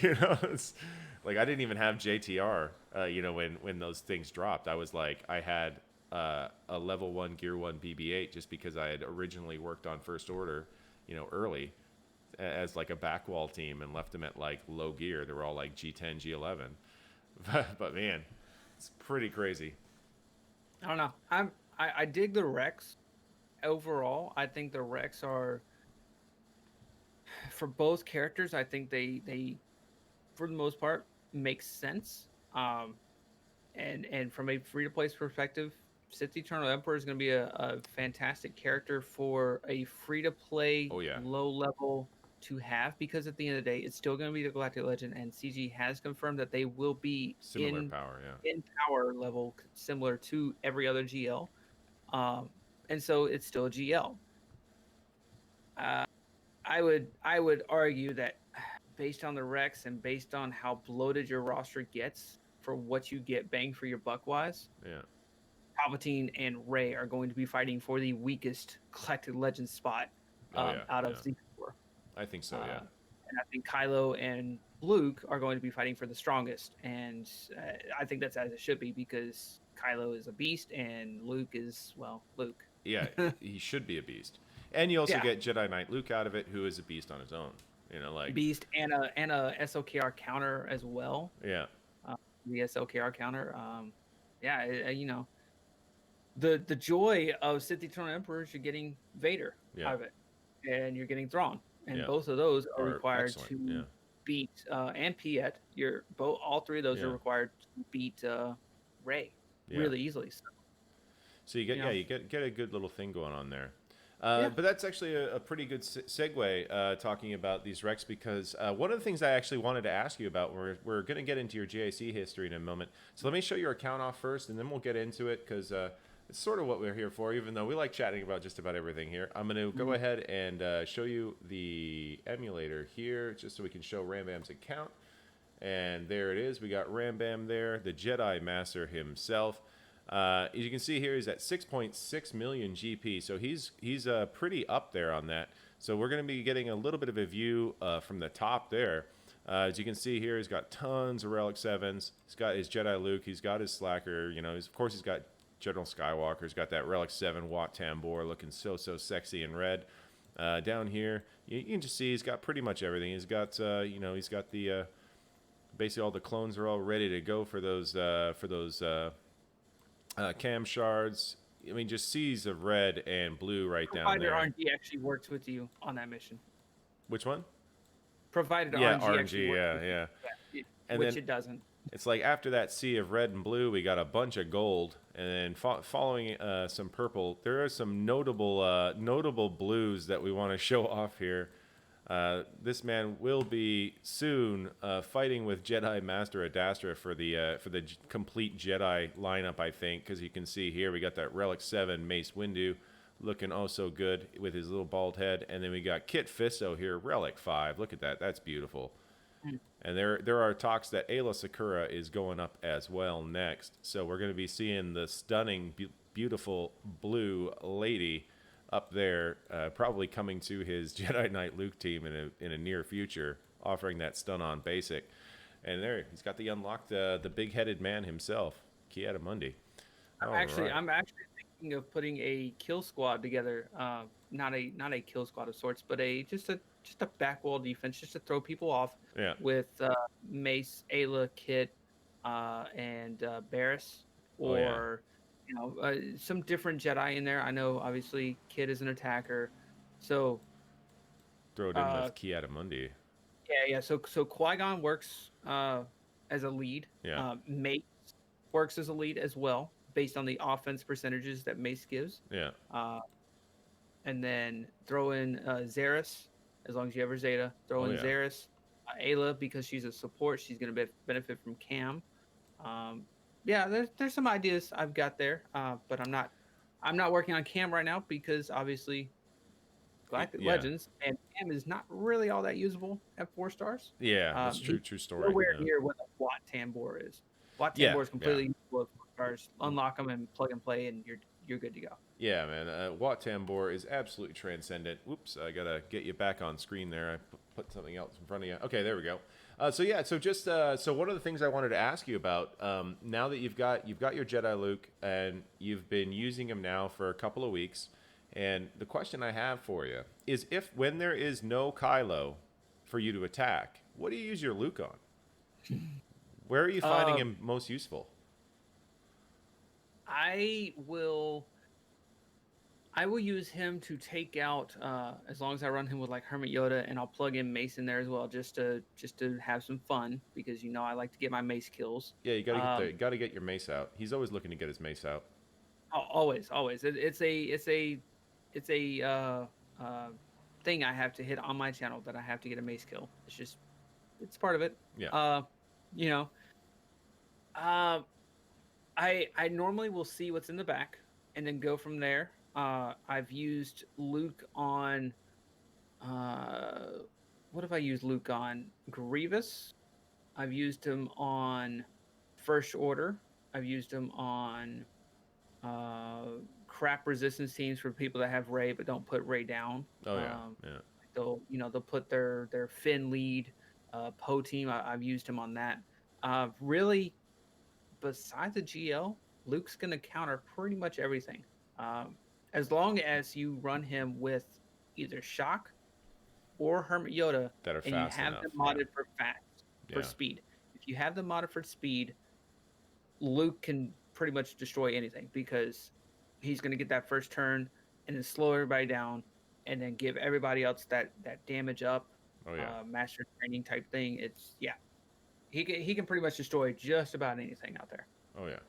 It's like I didn't even have JTR. When those things dropped, I was like, I had a level 1 gear 1 BB-8 just because I had originally worked on First Order, early as like a backwall team and left them at like low gear. They were all like G10, G11. But man, it's pretty crazy. I don't know. I dig the Rex. Overall, I think the Rex are, for both characters, I think they for the most part make sense. And from a free to play perspective, Sith Eternal Emperor is going to be a fantastic character for a free to play low level to have, because at the end of the day, it's still going to be the Galactic Legend, and CG has confirmed that they will be Similar in power level similar to every other GL. And so it's still a GL. I would argue that based on the Rex and based on how bloated your roster gets for what you get bang for your buck wise, Palpatine and Rey are going to be fighting for the weakest Galactic Legend spot out of the 4. I think so, yeah. And I think Kylo and Luke are going to be fighting for the strongest, and I think that's as it should be, because Kylo is a beast and Luke is, well, Luke. Yeah, he should be a beast. And you also get Jedi Knight Luke out of it, who is a beast on his own. Like beast and a SLKR counter as well. Yeah. The SLKR counter. The joy of Sith Eternal Emperor is you're getting Vader out of it, and you're getting Thrawn, and both of those are required to beat and Piet. All 3 of those are required to beat Rey really easily. So you get a good little thing going on there. But that's actually a pretty good segue talking about these Rex, because one of the things I actually wanted to ask you about, we're going to get into your JAC history in a moment. So let me show your account off first, and then we'll get into it, because it's sort of what we're here for, even though we like chatting about just about everything here. I'm going to go ahead and show you the emulator here, just so we can show RamBam's account. And there it is. We got RamBam there, the Jedi Master himself. As you can see here, he's at 6.6 million GP, so he's pretty up there on that. So we're going to be getting a little bit of a view from the top there. As you can see here, he's got tons of Relic 7s. He's got his Jedi Luke. He's got his Slacker. Of course, he's got General Skywalker. He's got that Relic 7 Wat Tambor looking so sexy in red. Down here, you can just see he's got pretty much everything. He's got he's got the basically all the clones are all ready to go for those cam shards. I mean, just seas of red and blue right down there. Provided RNG actually works with you on that mission. Which one? Provided RNG actually works with you. And which then it doesn't. It's like after that sea of red and blue, we got a bunch of gold, and then following some purple. There are some notable blues that we want to show off here. This man will be soon fighting with Jedi Master Adastra for the complete Jedi lineup, I think, because you can see here we got that Relic 7 Mace Windu looking oh so good with his little bald head, and then we got Kit Fisto here, Relic 5. Look at that, that's beautiful. And there are talks that Ayla Sakura is going up as well next, so we're going to be seeing the stunning, beautiful blue lady up there, probably coming to his Jedi Knight Luke team in a near future, offering that stun on basic. And there, he's got the unlocked the big-headed man himself, Ki-Adi-Mundi. I'm actually thinking of putting a kill squad together. Not a kill squad of sorts, but just a backwall defense, just to throw people off. Yeah. With Mace, Ayla, Kit, and Barriss, or. Some different Jedi in there. I know, obviously, Kid is an attacker. So, Throw it in Uh, with Ki-Adi-Mundi. yeah. So Qui-Gon works as a lead. Yeah. Mace works as a lead as well, based on the offense percentages that Mace gives. Yeah. Uh, and then throw in Zaris, as long as you have her Zeta. Throw Oh in yeah. Zaris, Ayla, because she's a support. She's going to benefit from Cam. Um, yeah, there's some ideas I've got there, but I'm not working on Cam right now because obviously Galactic Yeah. Legends and Cam is not really all that usable at 4 stars. Yeah. That's true. He's True story. nowhere Yeah. near what a Watt Tambor is. Watt Yeah. Tambor is Yeah. completely usable at 4 stars. Unlock them and plug and play, and you're good to go. Yeah, man. Wat Tambor is absolutely transcendent. Whoops, I gotta get you back on screen there. I put something else in front of you. Okay, there we go. So one of the things I wanted to ask you about, now that you've got your Jedi Luke and you've been using him now for a couple of weeks, and the question I have for you is, if when there is no Kylo for you to attack, what do you use your Luke on? Where are you finding him most useful? I will use him to take out as long as I run him with like Hermit Yoda, and I'll plug in Mace in there as well, just to have some fun, because I like to get my Mace kills. Yeah, you gotta get your mace out. He's always looking to get his mace out. Always. It's a thing I have to hit on my channel, that I have to get a Mace kill. It's part of it. Yeah. You know, I normally will see what's in the back and then go from there. I've used Luke on. What have I used Luke on? Grievous. I've used him on First Order. I've used him on crap resistance teams for people that have Ray but don't put Ray down. Oh yeah. Yeah. They'll put their Finn lead Poe team. I've used him on that. Really, besides the GL, Luke's going to counter pretty much everything. As long as you run him with either Shock or Hermit Yoda, That are and fast you have enough, them modded for Yeah. speed. If you have them modded for speed, Luke can pretty much destroy anything, because he's going to get that first turn and then slow everybody down, and then give everybody else that damage up. Oh yeah. Master training type thing. He can pretty much destroy just about anything out there. Oh yeah.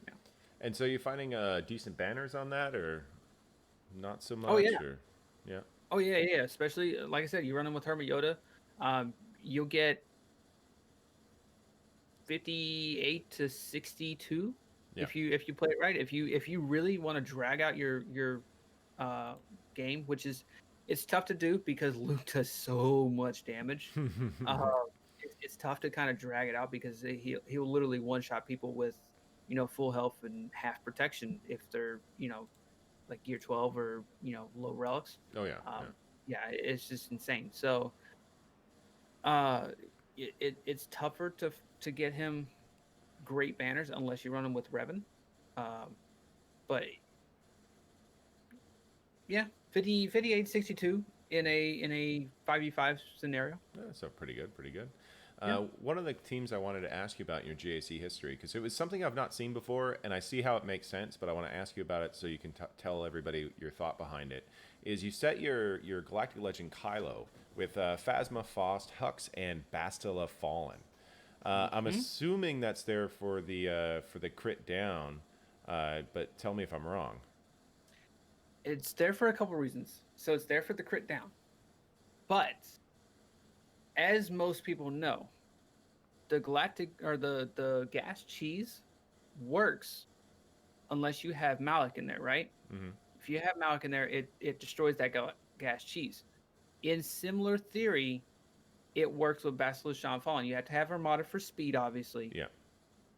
Yeah. And so you're finding decent banners on that, or not so much? Oh, yeah. Or, yeah. Oh yeah. Especially, like I said, you run them with Hermit Yoda, you'll get 58 to 62 if you play it right. If you really want to drag out your game, which is, it's tough to do because Luke does so much damage. It's tough to kind of drag it out, because he'll literally one shot people with full health and half protection if they're like gear 12 or low relics. Oh yeah. Yeah, it's just insane. So it's tougher to get him great banners unless you run him with Revan. But yeah, 58 62 in a 5v5 scenario. Yeah, so pretty good. Pretty good. Yeah. One of the teams I wanted to ask you about in your GAC history, because it was something I've not seen before, and I see how it makes sense, but I want to ask you about it so you can tell everybody your thought behind it, is you set your Galactic Legend Kylo with Phasma, Faust, Hux, and Bastila Fallen. I'm assuming that's there for the crit down, but tell me if I'm wrong. It's there for a couple reasons. So it's there for the crit down. But as most people know, the galactic or the gas cheese works unless you have Malik in there, right? Mm-hmm. If you have Malik in there, it destroys that gas cheese. In similar theory, it works with Basilisk Sean Fallen. You have to have her modded for speed, obviously. Yeah.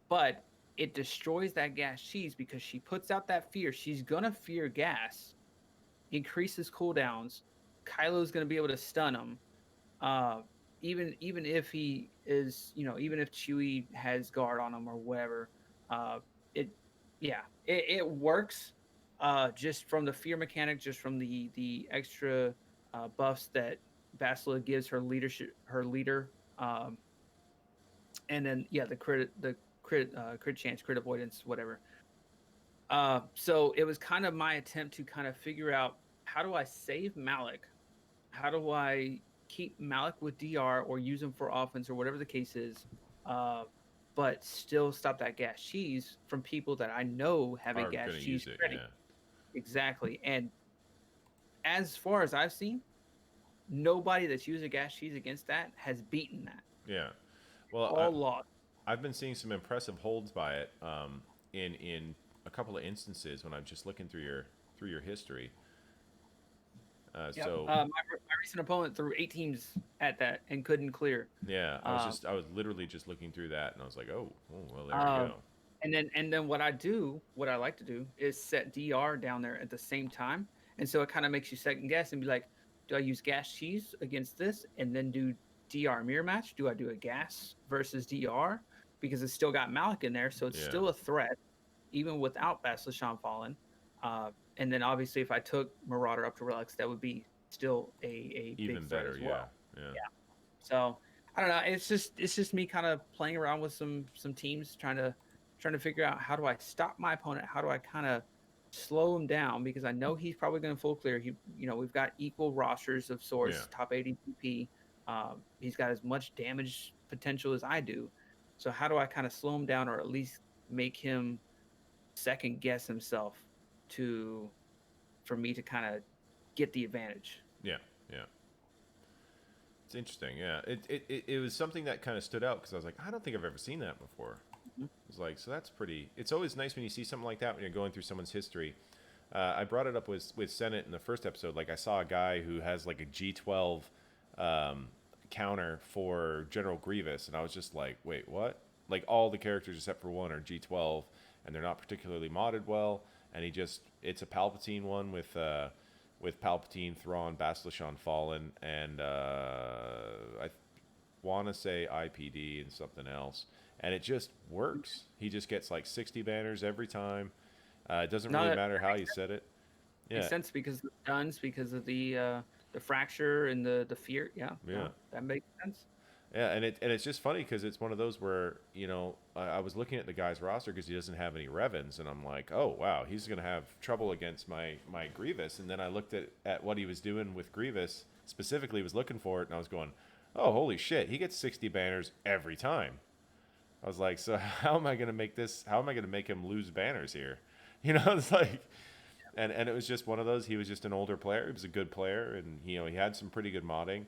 But it destroys that gas cheese because she puts out that fear. She's gonna fear gas, increases cooldowns. Kylo's gonna be able to stun him. Even if he is, even if Chewie has guard on him or whatever, it works. Just from the fear mechanic, just from the extra buffs that Basila gives her leader, and then the crit chance, crit avoidance, whatever. So it was kind of my attempt to kind of figure out, how do I save Malik how do I keep Malik with DR or use him for offense or whatever the case is, uh, but still stop that gas cheese from people that I know have a Are gas gonna cheese use it, ready. yeah. Exactly. And as far as I've seen, nobody that's used a gas cheese against that has beaten that. Yeah. Well, All lost. I've been seeing some impressive holds by it in a couple of instances when I'm just looking through your history. Yep. So My recent opponent threw 8 teams at that and couldn't clear. yeah, Um, I was literally just looking through that, and I was like, oh well, there we um, go. and then what I like to do is set DR down there at the same time, and so it kind of makes you second guess and be like, do I use gas cheese against this and then do DR mirror match? Do I do a gas versus DR because it's still got Malik in there, so it's Yeah, still a threat even without Basilishan Fallen. And then obviously if I took Marauder up to Relics, that would be still a big even threat better. as Yeah, well. yeah, Yeah. So I don't know. It's just me kind of playing around with some teams, trying to figure out how do I stop my opponent? How do I kind of slow him down because I know he's probably going to full clear. We've got equal rosters of yeah, sorts, top 80 PP. He's got as much damage potential as I do. So how do I kind of slow him down or at least make him second guess himself to for me to kind of get the advantage? yeah, yeah. It's interesting. Yeah, it was something that kind of stood out because I was like, I don't think I've ever seen that before. Mhm. It's like, so that's pretty. It's always nice when you see something like that when you're going through someone's history. I brought it up with Senate in the first episode. Like I saw a guy who has like a G12 um, counter for General Grievous, and I was just like, wait, what? Like all the characters except for one are G12, and they're not particularly modded well. And it's a Palpatine one with Palpatine, Thrawn, Basilishan Fallen, and I want to say IPD and something else. And it just works. He just gets like 60 banners every time. It doesn't No, really that matter how you set it. makes Yeah, sense because of the guns, because of the fracture and the fear. Yeah, yeah, no, that makes sense. yeah. And it's just funny because it's one of those where I was looking at the guy's roster because he doesn't have any Revans, and I'm like, oh wow, he's gonna have trouble against my Grievous. And then I looked at what he was doing with Grievous specifically, was looking for it, and I was going, oh holy shit, he gets 60 banners every time. I was like, so how am I gonna make this? How am I gonna make him lose banners here? It's like, and it was just one of those. He was just an older player. He was a good player, and he had some pretty good modding.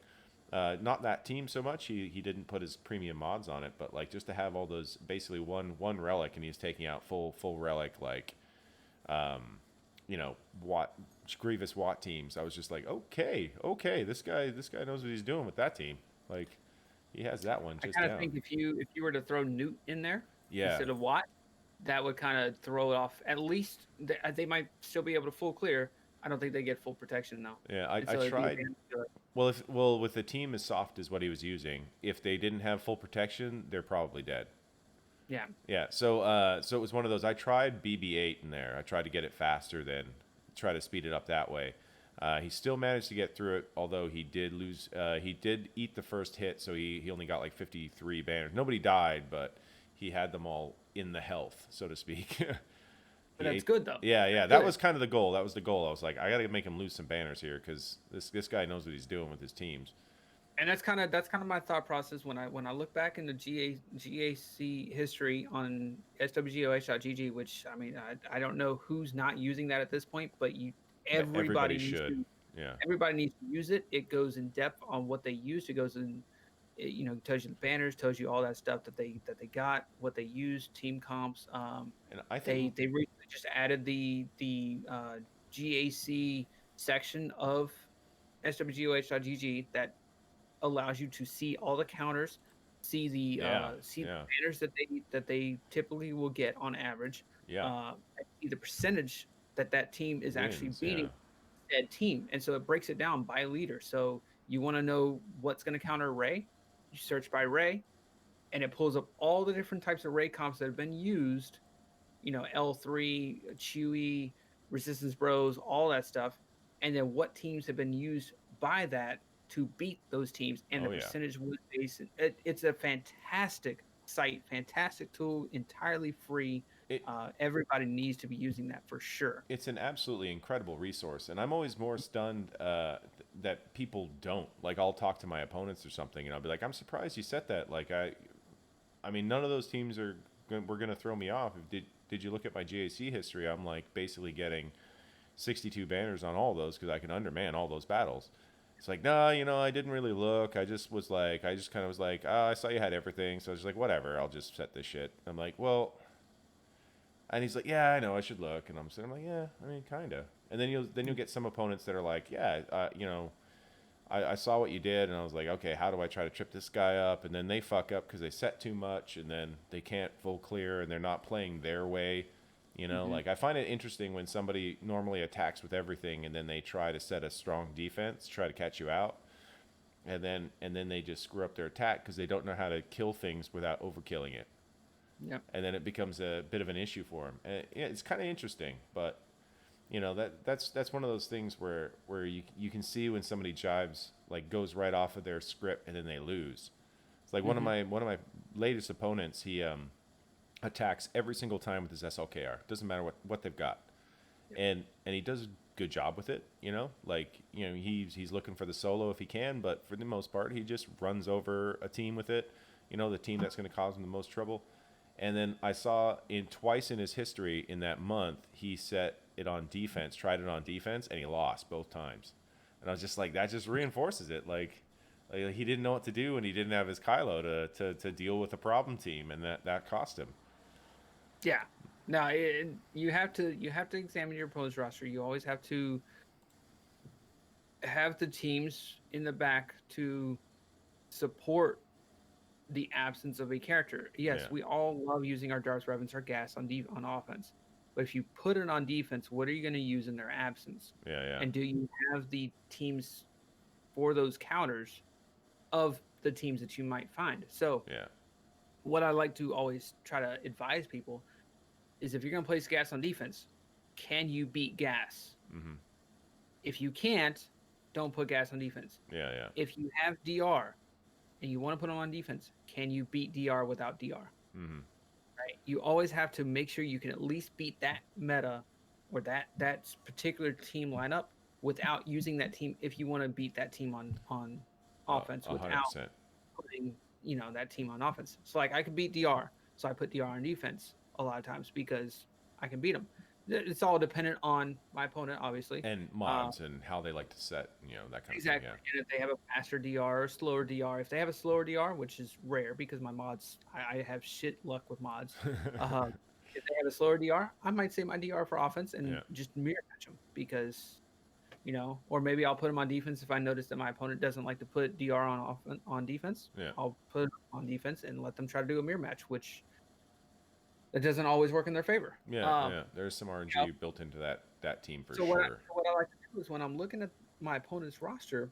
Not that team so much. He didn't put his premium mods on it, but like just to have all those basically one relic, and he's taking out full relic like, um, Watt Grievous Watt teams. I was just like, okay, this guy knows what he's doing with that team. Like, he has that one I just kind of down. think if you were to throw Newt in there Yeah, instead of Watt, that would kind of throw it off. At least they might still be able to full clear. I don't think they get full protection though, yeah. and I so it'd be tried. advantage to it. Well, with the team as soft as what he was using, if they didn't have full protection, they're probably dead. Yeah, Yeah. So it was one of those. I tried BB-8 in there. I tried to get it faster than try to speed it up that way. He still managed to get through it, although he did lose. He did eat the first hit, so he only got like 53 banners. Nobody died, but he had them all in the health, so to speak. but He that's ate. good though. Yeah, That's yeah. That good. was kind of the goal. That was the goal. I was like, I got to make him lose some banners here because this guy knows what he's doing with his teams. And that's kind of my thought process when I look back into GAC history on swgoh.gg, which I mean I don't know who's not using that at this point, but Everybody everybody needs should. to Yeah. everybody needs to use it. It goes in depth on what they use. It goes in, tells you the banners, tells you all that stuff that they got, what they use, team comps. And I think They recently just added the GAC section of swgoh.gg that allows you to see all the counters, yeah, see the yeah, banners that they typically will get on average, yeah. and see the percentage that team is actually Wins, yeah. beating said team, and so it breaks it down by leader. So you want to know what's going to counter Ray, you search by Ray, and it pulls up all the different types of Ray comps that have been used. L3, Chewy, Resistance Bros, all that stuff, and then what teams have been used by that to beat those teams and the Oh yeah. percentage win base. It's a fantastic site, fantastic tool, entirely free. It Everybody needs to be using that for sure. it's an absolutely incredible resource, and I'm always more stunned. that people don't. Like, I'll talk to my opponents or something, and I'll be like, I'm surprised you set that. Like, I mean, none of those teams were gonna throw me off. Did you look at my GAC history? I'm like basically getting 62 banners on all those because I can underman all those battles. It's like, no, I didn't really look. I just kind of was like, oh, I saw you had everything. So I was like, whatever, I'll just set this shit. I'm like, well, and he's like, yeah, I know, I should look. And I'm like, yeah, I mean, kind of. And then you'll get some opponents that are like, yeah, I saw what you did, and I was like, okay, how do I try to trip this guy up? And then they fuck up because they set too much, and then they can't full clear, and they're not playing their way. Like, I find it interesting when somebody normally attacks with everything, and then they try to set a strong defense, try to catch you out, and then they just screw up their attack because they don't know how to kill things without overkilling it. Yep. And then it becomes a bit of an issue for them. And yeah, it's kind of interesting, but that's one of those things where you can see when somebody jives, like, goes right off of their script and then they lose. It's like one of my latest opponents, he attacks every single time with his SLKR. Doesn't matter what they've got. And he does a good job with it, like, he's looking for the solo if he can, but for the most part he just runs over a team with it, the team that's going to cause him the most trouble. And then I saw twice in his history in that month, he set it on defense, tried it on defense, and he lost both times. And I was just like, that just reinforces it. Like he didn't know what to do, and he didn't have his Kylo to deal with a problem team, and that cost him. Yeah. No, you have to examine your opponent's roster. You always have to have the teams in the back to support the absence of a character. Yes, we all love using our Darth Revens, our gas on offense. But if you put it on defense, what are you going to use in their absence? Yeah. And do you have the teams for those counters of the teams that you might find? So what I like to always try to advise people is, if you're going to place gas on defense, can you beat gas? Mm-hmm. If you can't, don't put gas on defense. Yeah. If you have DR and you want to put them on defense, can you beat DR without DR? Mm-hmm. Right? You always have to make sure you can at least beat that meta or that particular team lineup without using that team, if you want to beat that team on offense, 100%. without putting that team on offense. So, like, I could beat DR, so I put DR on defense a lot of times because I can beat them. It's all dependent on my opponent, obviously. And mods and how they like to set, that kind exactly. of thing. Yeah. And if they have a faster DR or slower DR, if they have a slower DR, which is rare because my mods, I have shit luck with mods. If they have a slower DR, I might say my DR for offense and just mirror match them because, or maybe I'll put them on defense if I notice that my opponent doesn't like to put DR on defense. Yeah. I'll put it on defense and let them try to do a mirror match, which it doesn't always work in their favor. Yeah. There's some RNG built into that team for sure. What I like to do is, when I'm looking at my opponent's roster,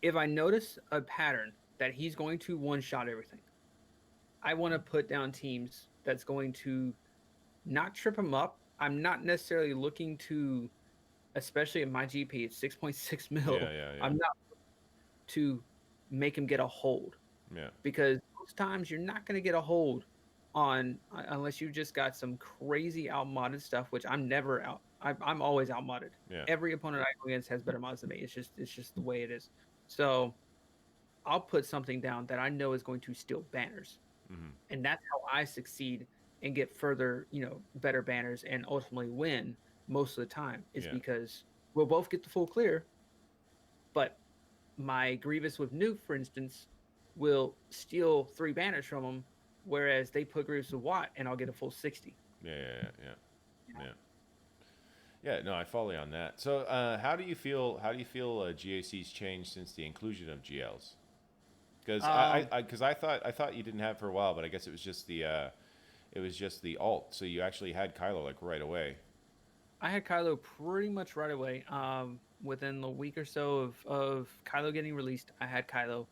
if I notice a pattern that he's going to one-shot everything, I want to put down teams that's going to not trip him up. I'm not necessarily looking to, especially in my GP, it's 6.6 mil. Yeah. I'm not to make him get a hold. Yeah. Because most times you're not going to get a hold on unless you just got some crazy outmodded stuff, which I'm never out. I'm always outmodded. Yeah. Every opponent I go against has better mods than me. It's just the way it is. So I'll put something down that I know is going to steal banners, and that's how I succeed and get further, better banners and ultimately win most of the time. Is because we'll both get the full clear, but my Grievous with Nuke, for instance, will steal 3 banners from him. Whereas they put Grievous with Watt, and I'll get a full 60. Yeah. No, I follow you on that. So, how do you feel GAC's changed since the inclusion of GLs? Because I thought you didn't have it for a while, but I guess it was just the alt. So you actually had Kylo like right away. I had Kylo pretty much right away. Within the week or so of Kylo getting released, I had Kylo.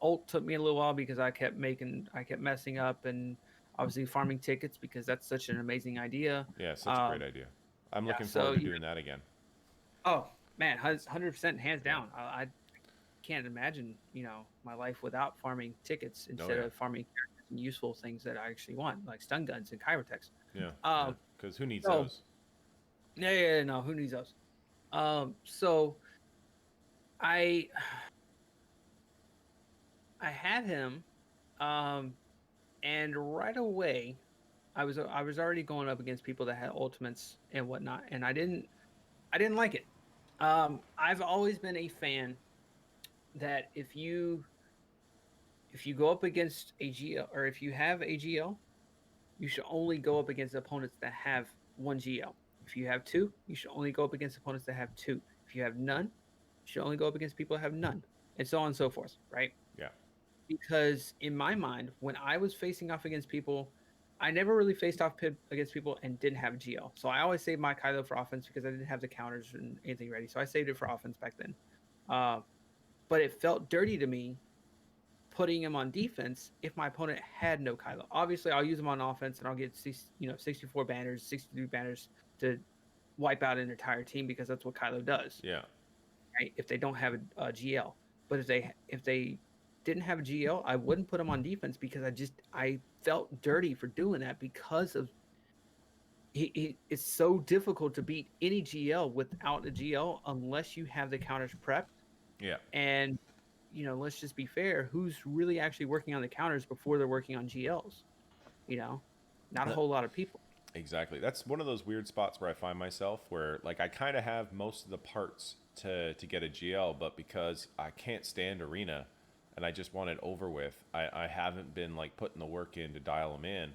Ult took me a little while because I kept messing up and obviously farming tickets, because that's such an amazing idea. Yeah, such a great idea. I'm looking forward to doing that again. Oh man, 100%, hands down. I can't imagine my life without farming tickets instead of farming characters and useful things that I actually want, like stun guns and Kyrotex. Yeah. Because who needs those? Yeah, no, who needs those? So I I had him, um, and right away, I was already going up against people that had ultimates and whatnot, and I didn't like it. I've always been a fan that if you go up against a GL, or if you have a GL, you should only go up against opponents that have one GL. If you have two, you should only go up against opponents that have two. If you have none, you should only go up against people that have none, and so on and so forth, right? Yeah. Because in my mind, when I was facing off against people, I never really faced off against people and didn't have GL. So I always saved my Kylo for offense because I didn't have the counters and anything ready. So I saved it for offense back then. Uh, but it felt dirty to me putting him on defense if my opponent had no Kylo. Obviously, I'll use him on offense and I'll get 64 banners, 63 banners to wipe out an entire team because that's what Kylo does. Yeah. Right? If they don't have a GL, but if they didn't have a GL, I wouldn't put them on defense because I felt dirty for doing that because of it's so difficult to beat any GL without a GL unless you have the counters prepped. Yeah. And let's just be fair, who's really actually working on the counters before they're working on GLs? Not a whole lot of people. Exactly. That's one of those weird spots where I find myself where like I kind of have most of the parts to get a GL, but because I can't stand arena and I just want it over with, I haven't been like putting the work in to dial them in.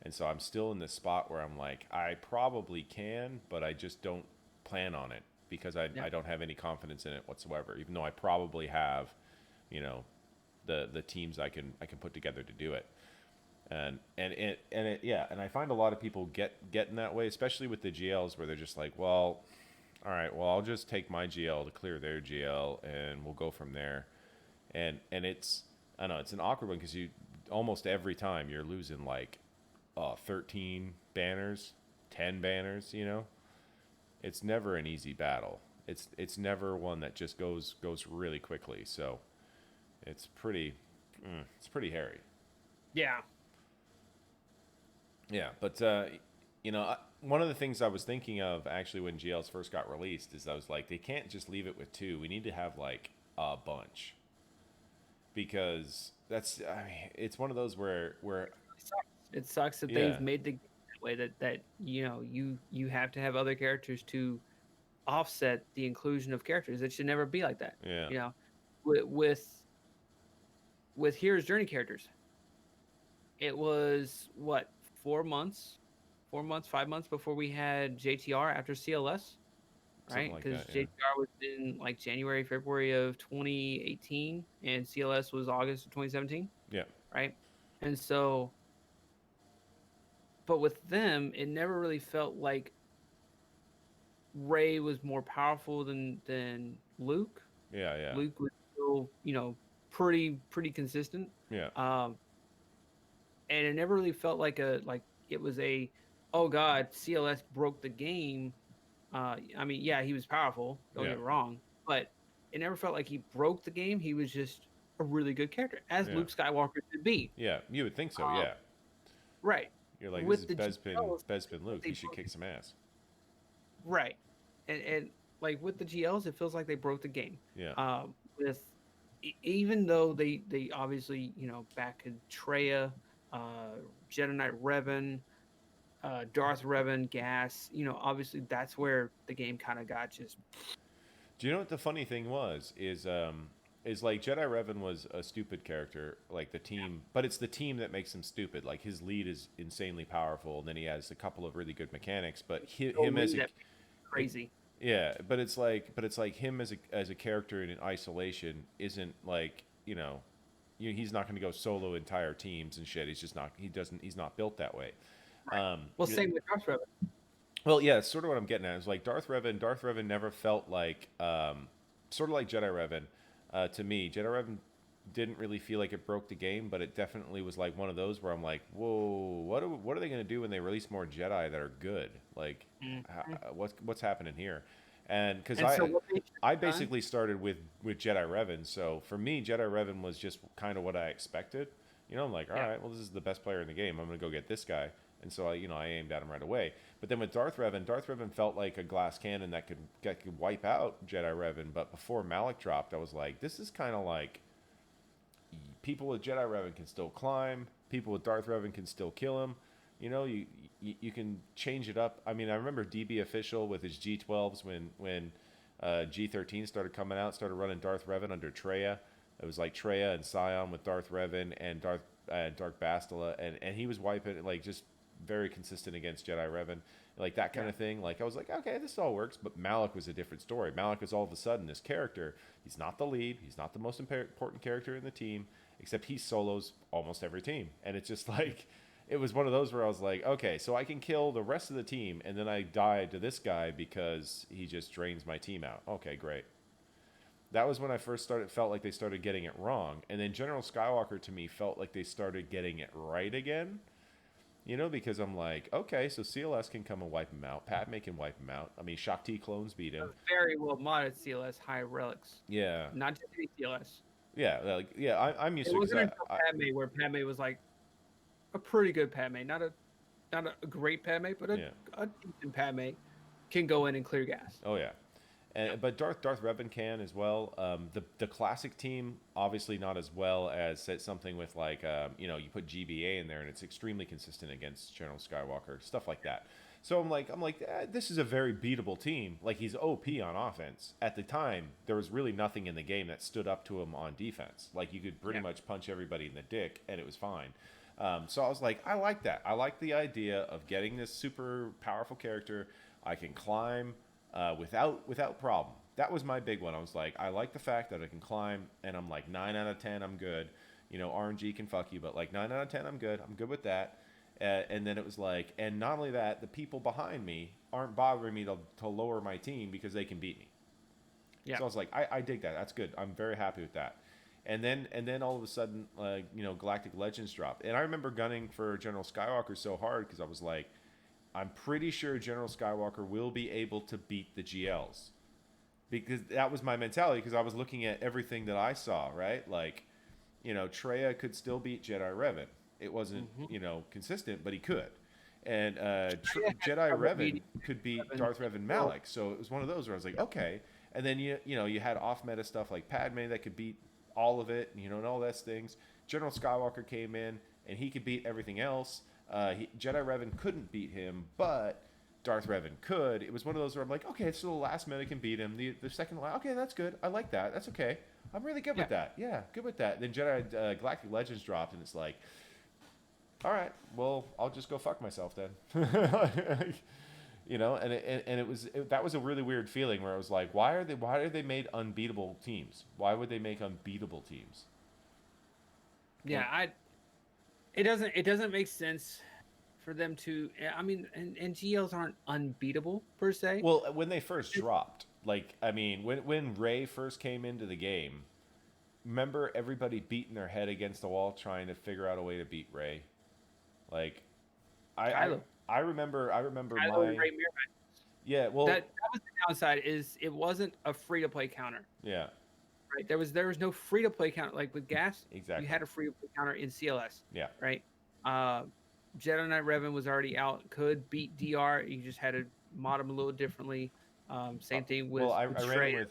And so I'm still in this spot where I'm like, I probably can, but I just don't plan on it because I don't have any confidence in it whatsoever, even though I probably have, the teams I can put together to do it. And I find a lot of people get in that way, especially with the GLs where they're just like, well, all right, well, I'll just take my GL to clear their GL and we'll go from there. And it's, I don't know, it's an awkward one because you almost every time you're losing like 13 banners, 10 banners, it's never an easy battle. It's never one that just goes really quickly. So it's pretty hairy. Yeah. Yeah, but one of the things I was thinking of actually when GLs first got released is I was like, they can't just leave it with two. We need to have like a bunch because it's one of those where it sucks that they've made the that way that you have to have other characters to offset the inclusion of characters. It should never be like that. Yeah. With Hero's Journey characters, it was what 4 months, 5 months before we had JTR after CLS, right? Because JTR was in like January, February of 2018, and CLS was August of 2017. Yeah. Right. And so, but with them, it never really felt like Rey was more powerful than Luke. Yeah. Luke was still, pretty consistent. Yeah. And it never really felt like it was oh god, CLS broke the game. I mean, yeah, he was powerful, don't get me wrong, but it never felt like he broke the game. He was just a really good character, as Luke Skywalker should be. Yeah, you would think so, yeah. Right. You're like, this is Bespin Luke. He should kick some ass. Right. And like with the GLs, it feels like they broke the game. Yeah. Even though they obviously, back in Traya, Jedi Knight Revan, Darth Revan, Gas, obviously that's where the game kind of got just. Do you know what the funny thing was? Is like Jedi Revan was a stupid character, like the team, but it's the team that makes him stupid. Like his lead is insanely powerful, and then he has a couple of really good mechanics. But him as a crazy. Yeah, but it's like him as a character in isolation isn't like he's not going to go solo entire teams and shit. He's just not. He's not built that way. Right. Well, same with Darth Revan. Well, yeah, it's sort of what I'm getting at. It's like Darth Revan never felt like sort of like Jedi Revan. To me, Jedi Revan didn't really feel like it broke the game, but it definitely was like one of those where I'm like, whoa, what are they going to do when they release more Jedi that are good? Like, what's happening here? And because I basically started with Jedi Revan, so for me, Jedi Revan was just kind of what I expected. You know, I'm like, all Yeah. right, well, this is the best player in the game. I'm gonna go get this guy. And so I aimed at him right away. But then with Darth Revan felt like a glass cannon that could wipe out Jedi Revan. But before Malik dropped, I was like, this is kind of like people with Jedi Revan can still climb. People with Darth Revan can still kill him. You know, you can change it up. I mean, I remember DB Official with his G12s when G13 started coming out, started running Darth Revan under Traya. It was like Traya and Scion with Darth Revan and Dark Bastila, and he was wiping like just very consistent against Jedi Revan, like that kind of thing. Like I was like, okay, this all works. But Malik was a different story. Malik was all of a sudden this character. He's not the lead. He's not the most important character in the team, except he solos almost every team, and it's just like. It was one of those where I was like, okay, so I can kill the rest of the team, and then I die to this guy because he just drains my team out. Okay, great. That was when I first felt like they started getting it wrong, and then General Skywalker to me felt like they started getting it right again. You know, because I'm like, okay, so CLS can come and wipe him out. Padme can wipe him out. I mean, Shakti clones beat A him. very well modded CLS high relics, Yeah, not just any CLS. I'm used It to it because wasn't until Padme where Padme was like a pretty good Padme, not a great Padme, but a decent Padme can go in and clear gas. Oh yeah, but Darth Revan can as well. The classic team obviously not as well as something with like you put GBA in there and it's extremely consistent against General Skywalker, stuff like that. So I'm like this is a very beatable team. Like he's OP on offense. At the time, there was really nothing in the game that stood up to him on defense. Like you could pretty much punch everybody in the dick and it was fine. So I was like, I like that. I like the idea of getting this super powerful character. I can climb without problem. That was my big one. I was like, I like the fact that I can climb, and I'm like 9 out of 10, I'm good. You know, RNG can fuck you, but like 9 out of 10, I'm good. I'm good with that. And then it was like, and not only that, the people behind me aren't bothering me to lower my team because they can beat me. Yeah. So I was like, I dig that. That's good. I'm very happy with that. And then all of a sudden, Galactic Legends dropped, and I remember gunning for General Skywalker so hard because I was like, I'm pretty sure General Skywalker will be able to beat the GLs, because that was my mentality. Because I was looking at everything that I saw, right? Like, Traya could still beat Jedi Revan. It wasn't, consistent, but he could. And Jedi Revan could beat Darth Revan Malik. So it was one of those where I was like, okay. And then you had off meta stuff like Padme that could beat all of it, and all those things. General Skywalker came in, and he could beat everything else. Jedi Revan couldn't beat him, but Darth Revan could. It was one of those where I'm like, okay, so the last meta can beat him. The second one, okay, that's good. I like that. That's okay. I'm really good with that. Yeah, good with that. Then Jedi Galactic Legends dropped, and it's like, all right, well, I'll just go fuck myself then. That was a really weird feeling where I was like, why are they made unbeatable teams? Why would they make unbeatable teams? Yeah, it doesn't make sense for them to. I mean, and GLs aren't unbeatable per se. Well, when they first dropped, like I mean, when Rey first came into the game, remember everybody beating their head against the wall trying to figure out a way to beat Rey. Like, I remember Kylo and Rey Mirror. Yeah, well, that was the downside. Is it wasn't a free to play counter. Yeah. Right. There was no free to play counter like with gas. Exactly. You had a free to play counter in CLS. Yeah. Right. Jedi Knight Revan was already out. Could beat DR. You just had to mod him a little differently. Same thing with. Well, I ran with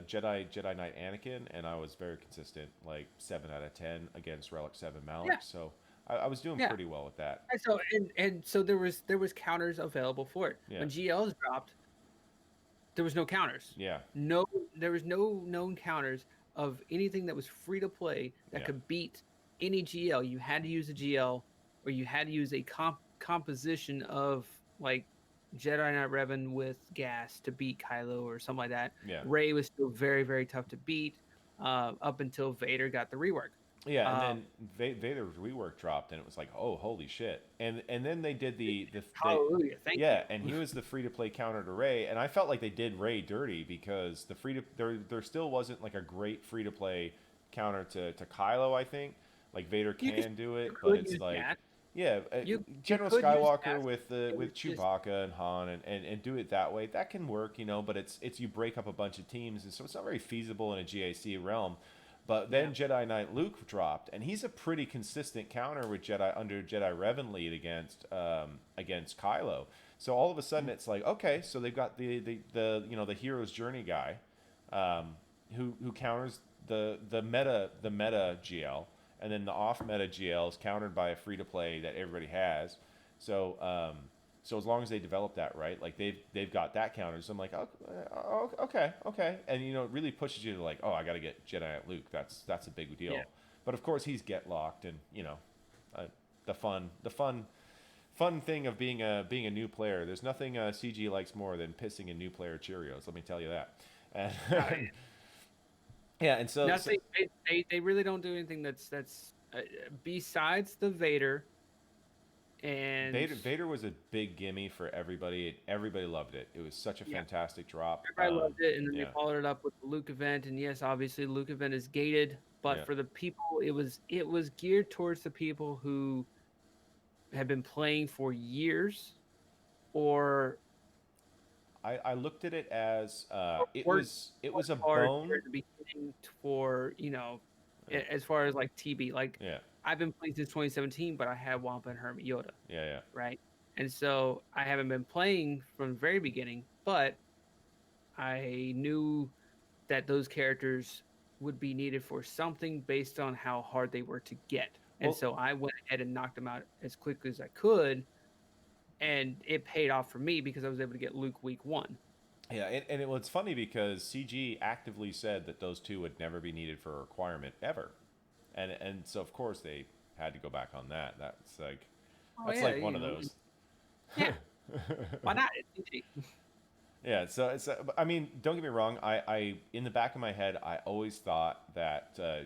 Jedi Knight Anakin, and I was very consistent, like 7 out of 10 against Relic 7 Malik. Yeah. So I was doing pretty well with that. And so there was counters available for it. Yeah. When GLs dropped, there was no counters. Yeah. There was no known counters of anything that was free to play that could beat any GL. You had to use a GL, or you had to use a composition of like Jedi Knight Revan with gas to beat Kylo or something like that. Yeah. Rey was still very, very tough to beat up until Vader got the rework. Yeah, and then Vader's rework dropped, and it was like, oh, holy shit! And then they did hallelujah, thank you. And he was the free to play counter to Rey, and I felt like they did Rey dirty because there still wasn't like a great free to play counter to Kylo. I think like Vader can do it, but it's like General Skywalker with Chewbacca and Han and do it that way. That can work, but it's you break up a bunch of teams, and so it's not very feasible in a GAC realm. But Yeah. then Jedi Knight Luke dropped, and he's a pretty consistent counter with Jedi under Jedi Revan lead against Kylo. So all of a sudden, it's like, okay, so they've got the the hero's journey guy, who counters the meta GL, and then the off meta GL is countered by a free to play that everybody has. So so as long as they develop that right, like they've got that counter. So I'm like, okay, and it really pushes you to like, oh, I got to get Jedi Knight Luke. That's a big deal. Yeah. But of course he's get locked, and the fun thing of being a new player. There's nothing CG likes more than pissing a new player Cheerios. Let me tell you that. And yeah, and Now, see, they really don't do anything that's besides the Vader and Vader was a big gimme for everybody. Everybody loved it. It was such a yeah, fantastic drop. everybody loved it, and then they Yeah, followed it up with the Luke event, and yes, obviously the Luke event is gated, but yeah. for the people, it was geared towards the people who have been playing for years or I looked at it as it worked was a hard bone. at the beginning for Yeah, as far as like TB. Like yeah, I've been playing since 2017, but I had Wampa and Hermit Yoda, yeah. right? And so I haven't been playing from the very beginning, but I knew that those characters would be needed for something based on how hard they were to get. And Well, so I went ahead and knocked them out as quickly as I could, and it paid off for me because I was able to get Luke week 1. yeah, and it was funny because CG actively said that those two would never be needed for a requirement ever, and so of course they had to go back on that. Oh That's yeah, like one of those. yeah. Why not? It's easy. Yeah, so I mean, don't get me wrong. I in the back of my head, I always thought that I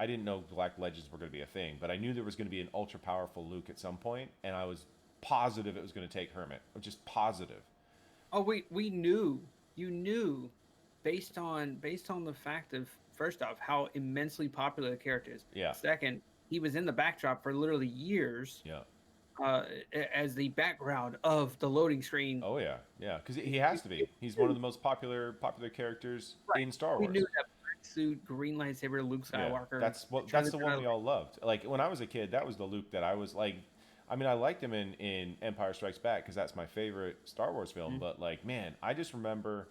didn't know Black Legends were going to be a thing, but I knew there was going to be an ultra powerful Luke at some point, and I was positive it was going to take Hermit. I'm just positive. Oh, we knew. You knew based on the fact of, first off, how immensely popular the character is. Yeah, Second, he was in the backdrop for literally years yeah. uh, as the background of the loading screen. Oh yeah, yeah. Because he has to be. He's one of the most popular characters Right. in Star We Wars. knew that black suit, green lightsaber, Luke Yeah, Skywalker. that's the one we all loved. Like when I was a kid, that was the Luke that I was like. I mean, I liked him in Empire Strikes Back because that's my favorite Star Wars film. Mhm. But like, man, I just remember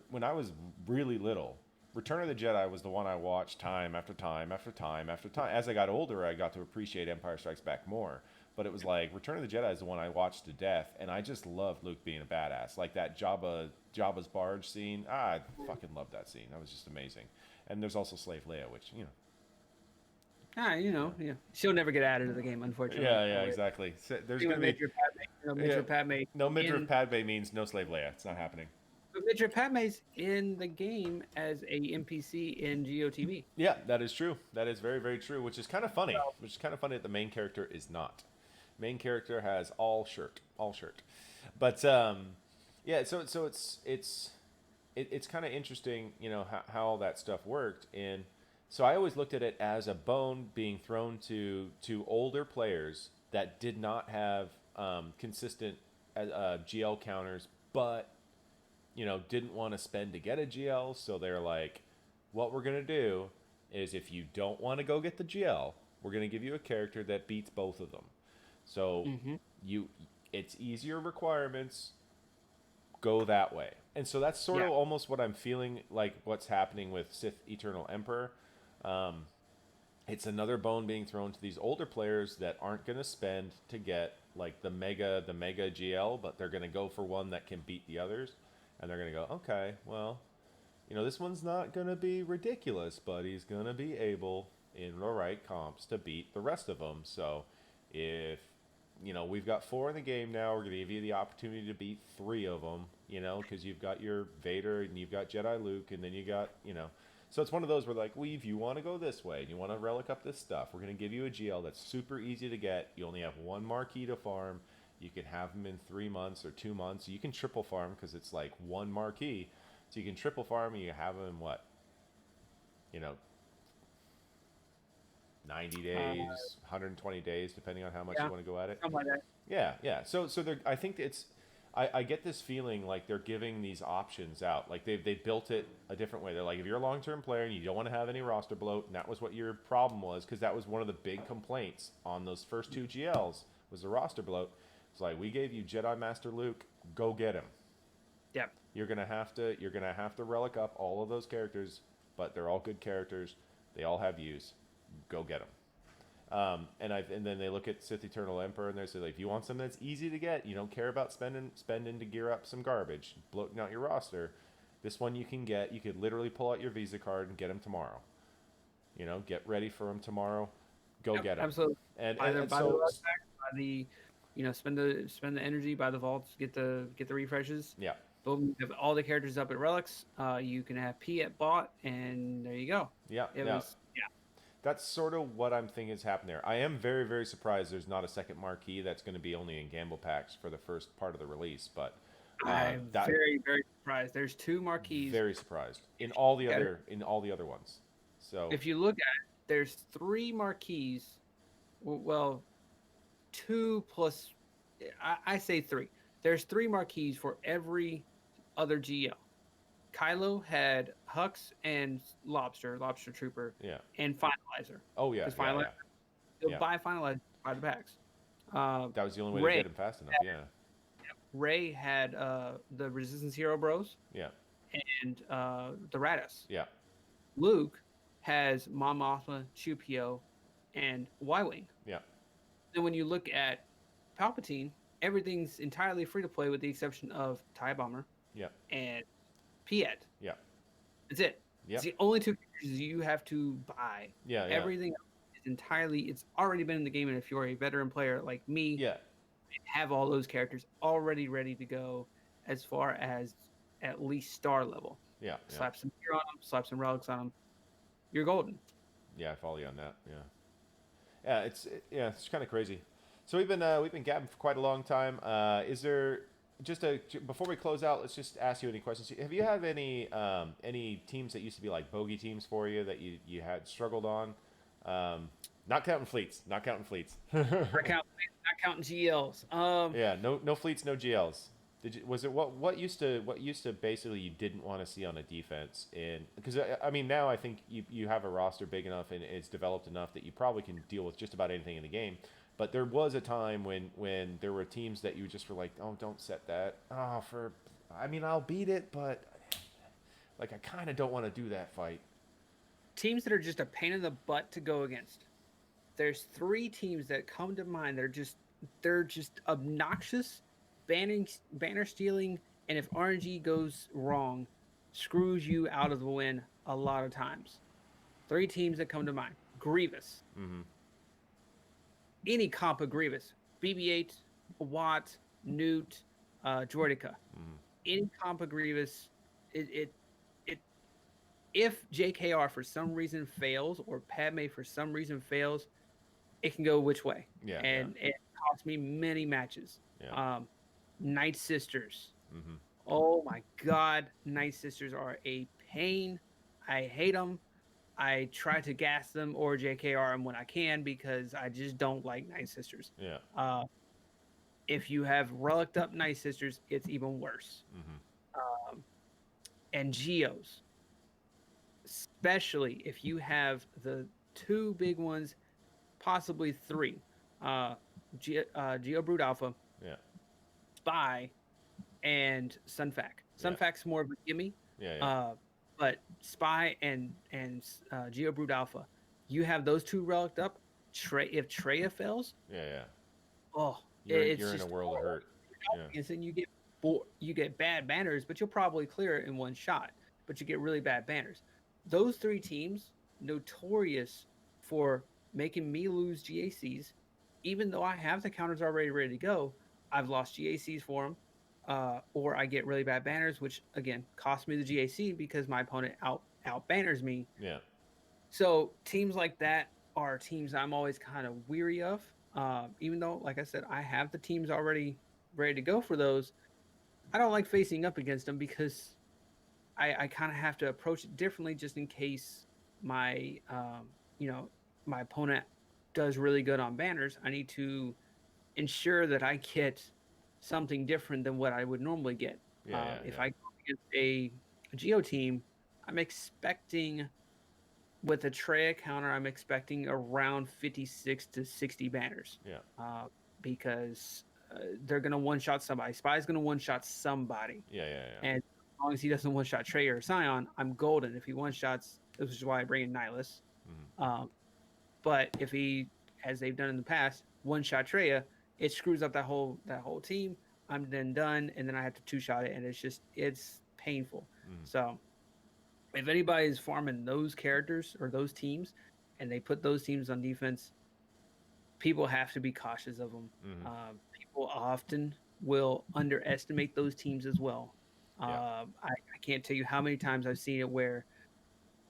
when I was really little, Return of the Jedi was the one I watched time after time after time after time. As I got older, I got to appreciate Empire Strikes Back more. But it was like Return of the Jedi is the one I watched to death, and I just loved Luke being a badass. Like that Jabba's barge scene. I fucking loved that scene. That was just amazing. And there's also Slave Leia, which Yeah. She'll never get added to the game, unfortunately. yeah, exactly. So there's Even gonna be Midriff Padme, Midriff Padme. no midriff Padme means no Slave Leia. It's not happening. But Midriff Padme's in the game as a NPC in GOTV. Yeah, that is true. That is very, very true. Which is kind of funny. Which is kind of funny that the main character is not. Main character has all shirt. But yeah. So it's kind of interesting, how all that stuff worked. And so I always looked at it as a bone being thrown to older players that did not have consistent GL counters, but didn't want to spend to get a GL. So they're like, what we're gonna do is if you don't want to go get the GL, we're gonna give you a character that beats both of them. So it's easier requirements. Go that way. And so that's sort of almost what I'm feeling like what's happening with Sith Eternal Emperor. It's another bone being thrown to these older players that aren't going to spend to get like the mega GL, but they're going to go for one that can beat the others. And they're going to go, okay, well, this one's not going to be ridiculous, but he's going to be able in the right comps to beat the rest of them. So if we've got 4 in the game now, we're going to give you the opportunity to beat 3 of them, because you've got your Vader and you've got Jedi Luke, and then you got, So it's one of those where like, if you want to go this way and you want to relic up this stuff, we're going to give you a GL that's super easy to get. You only have 1 marquee to farm. You can have them in 3 months or 2 months. You can triple farm because it's like 1 marquee. So you can triple farm and you have them in what? 90 days, 120 days, depending on how much you want to go at it. Something like that. Yeah. So I think I get this feeling like they're giving these options out. Like they built it a different way. They're like, if you're a long term player and you don't want to have any roster bloat, and that was what your problem was, because that was one of the big complaints on those first two GLs was the roster bloat. It's like, we gave you Jedi Master Luke, go get him. Yep. You're gonna have to relic up all of those characters, but they're all good characters. They all have use. Go get them. And then they look at Sith Eternal Emperor and they say, like, if you want something that's easy to get, you don't care about spending to gear up some garbage, bloating out your roster. This one you can get. You could literally pull out your Visa card and get them tomorrow. Get ready for them tomorrow. Go get them. Absolutely. And Either and buy so the relic pack, buy the, spend the energy, buy the vaults, get the refreshes. yeah. Boom, you have all the characters up at relics. You can have P at bot, and there you go. Yeah. It yeah. was That's sort of what I'm thinking is happening there. I am very, very surprised there's not a second marquee that's going to be only in gamble packs for the first part of the release. But I'm very, very surprised. There's 2 marquees. Very surprised in all the other ones. So If you look at it, there's 3 marquees. Well, 2 plus. I say 3. There's 3 marquees for every other GL. Kylo had Hux and Lobster Trooper, yeah. and Finalizer. Oh yeah. Finalizer, Yeah. buy Finalizer, buy the packs. That was the only way Ray to get him fast enough. Yeah. Ray had the Resistance Hero Bros. Yeah. And the Raddus. Yeah. Luke has Mon Mothma, Chupio, and Y-Wing. Yeah. And when you look at Palpatine, everything's entirely free to play with the exception of TIE Bomber. Yeah. And Piet. Yeah. That's it. Yeah. It's the only 2 characters you have to buy. Yeah. Everything else is entirely. It's already been in the game, and if you're a veteran player like me, Yeah. have all those characters already ready to go, as far as at least star level. Yeah. Slap some gear on them, slap some relics on them. You're golden. Yeah, I follow you on that. Yeah. It's kind of crazy. So we've been gabbing for quite a long time. Is there before we close out? Let's just ask you any questions. Have you had any teams that used to be like bogey teams for you that you had struggled on? Not counting fleets. Not counting fleets. Not counting GLs. Yeah, no fleets, no GLs. Was it what used to basically you didn't want to see on a defense? Because I mean, now I think you have a roster big enough and it's developed enough that you probably can deal with just about anything in the game. But there was a time when there were teams that you just were like, oh, don't set that. I mean, I'll beat it, but like I kind of don't want to do that fight. Teams that are just a pain in the butt to go against. There's 3 teams that come to mind. They're just obnoxious, banner stealing, and if RNG goes wrong, screws you out of the win a lot of times. 3 teams that come to mind: Grievous. Mm-hmm. Any comp of Grievous, BB-8, Watt, Newt, Droideka. Mm-hmm. Any comp of Grievous, if JKR for some reason fails or Padme for some reason fails, it can go which way. Yeah. And it cost me many matches. Yeah. Night Sisters. Mm-hmm. Oh my God, Night Sisters are a pain. I hate them. I try to gas them or JKR them when I can because I just don't like Night Sisters. Yeah. If you have relicked up Night Sisters, it's even worse. Mm-hmm. And Geos, especially if you have the 2 big ones, possibly 3. Geo Brood Alpha. Yeah. Spy, and Sunfac. Sunfac's more of a gimme. Yeah. But Spy and Geo Brood Alpha, you have those 2 relicked up. If Treya fails, you're in a world of hurt. Yeah. And you get bad banners, but you'll probably clear it in one shot. But you get really bad banners. Those 3 teams, notorious for making me lose GACs, even though I have the counters already ready to go. I've lost GACs for them, or I get really bad banners, which again cost me the GAC because my opponent out banners me. Yeah. So teams like that are teams I'm always kind of weary of. Even though, like I said, I have the teams already ready to go for those. I don't like facing up against them because I kind of have to approach it differently just in case my my opponent does really good on banners. I need to ensure that I get something different than what I would normally get. Yeah, yeah, If yeah, I go against a Geo team, I'm expecting with a Treya counter, I'm expecting around 56 to 60 banners, yeah, uh, because they're gonna one shot somebody. Spy's gonna one shot somebody, yeah, yeah, and as long as he doesn't one shot Trey or Scion, I'm golden. If he one shots, this is why I bring in Nihilus. yeah. Um, but if he, as they've done in the past, one shot Treya, it screws up that whole team. I'm then done, and then I have to two shot it, and it's painful. Mm-hmm. So if anybody's farming those characters or those teams, and they put those teams on defense, people have to be cautious of them. Mm-hmm. People often will underestimate those teams as well. Yeah, I can't tell you how many times I've seen it where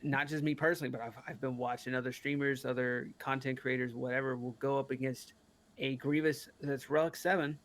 not just me personally, but I've been watching other streamers, other content creators, whatever, will go up against a Grievous that's Relic 7,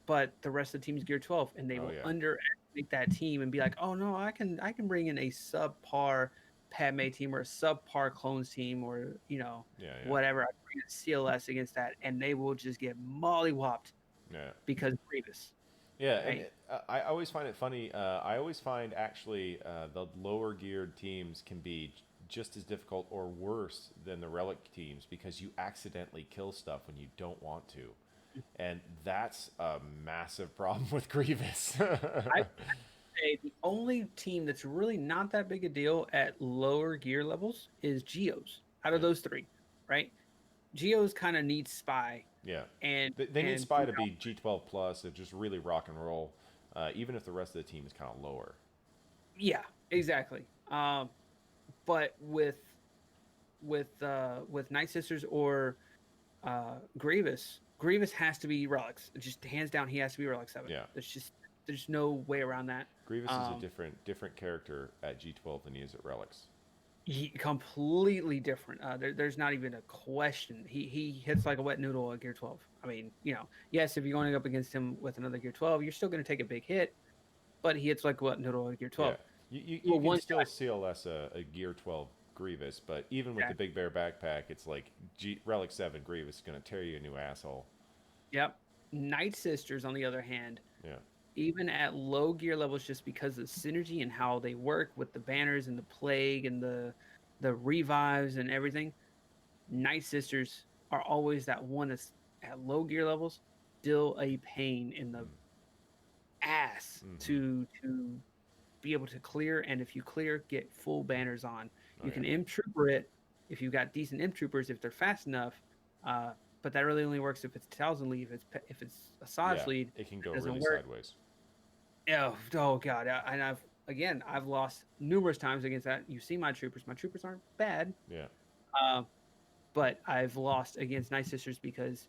but the rest of the team's Gear 12, and they oh will yeah, underestimate that team and be like, "Oh no, I can bring in a subpar Padme team or a subpar clones team or yeah, yeah, whatever. I bring a CLS against that, and they will just get mollywopped yeah. because Grievous, Yeah, and right? I always find it funny. I always find actually the lower geared teams can be just as difficult or worse than the relic teams because you accidentally kill stuff when you don't want to, and that's a massive problem with Grievous. I say the only team that's really not that big a deal at lower gear levels is Geos. Out of Yeah, those three, right? Geos kind of need Spy, yeah. and They need and Spy to be G12 plus, and just really rock and roll, even if the rest of the team is kind of lower. yeah, exactly. But with Night Sisters or Grievous, Grievous has to be relics. Just hands down, he has to be relic 7. Yeah, There's no way around that. Grievous is a Um, different character at G12 than he is at Relics. completely different. There's not even a question. He hits like a wet noodle at Gear 12. I mean, yes, if you're going up against him with another Gear 12, you're still going to take a big hit, but he hits like a wet noodle at Gear Yeah, 12. you Well, can one still shot. CLS a Gear 12 Grievous, but even with Yeah. the Big Bear backpack, it's like Relic 7 Grievous is going to tear you a new asshole. Yep. Night Sisters, on the other hand, Yeah, even at low gear levels, just because of synergy and how they work with the banners and the plague and the revives and everything, Night Sisters are always that one that's at low gear levels, still a pain in the ass mm-hmm. to be able to clear. And if you clear, get full banners on. Oh You yeah, can imp trooper it if you've got decent imp troopers if they're fast enough. But that really only works if it's 1,000 lead. If it's a Saj yeah. lead, It can it go doesn't really work. sideways. Oh god, and I've lost numerous times against that. You see my troopers. My troopers aren't bad, Yeah, uh, but I've lost against Night Sisters because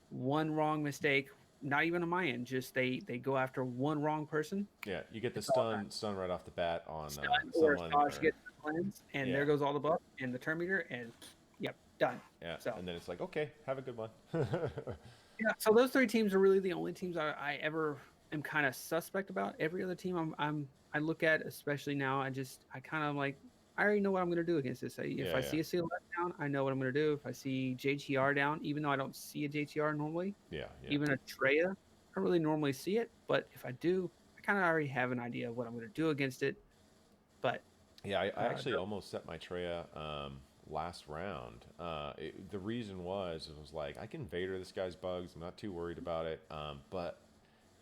one wrong mistake, not even on my end, just they go after one wrong person. yeah. You get the It's all done. stun right off the bat on Stun or someone, Saj or gets the cleanse, and yeah, there goes all the buff and the turn meter, and yep, done. yeah, So and then it's like, okay, have a good one. yeah, so those three teams are really the only teams I ever am kind of suspect about. Every other team I look at, especially now, I kind of like I already know what I'm going to do against this. If Yeah, I yeah, see a CLF down, I know what I'm going to do. If I see JTR down, even though I don't see a JTR normally, yeah, yeah. even a Treya, I don't really normally see it. But if I do, I kind of already have an idea of what I'm going to do against it. But Yeah, I actually no, almost set my Treya last round. The reason was it was like I can Vader this guy's bugs. I'm not too worried about it. But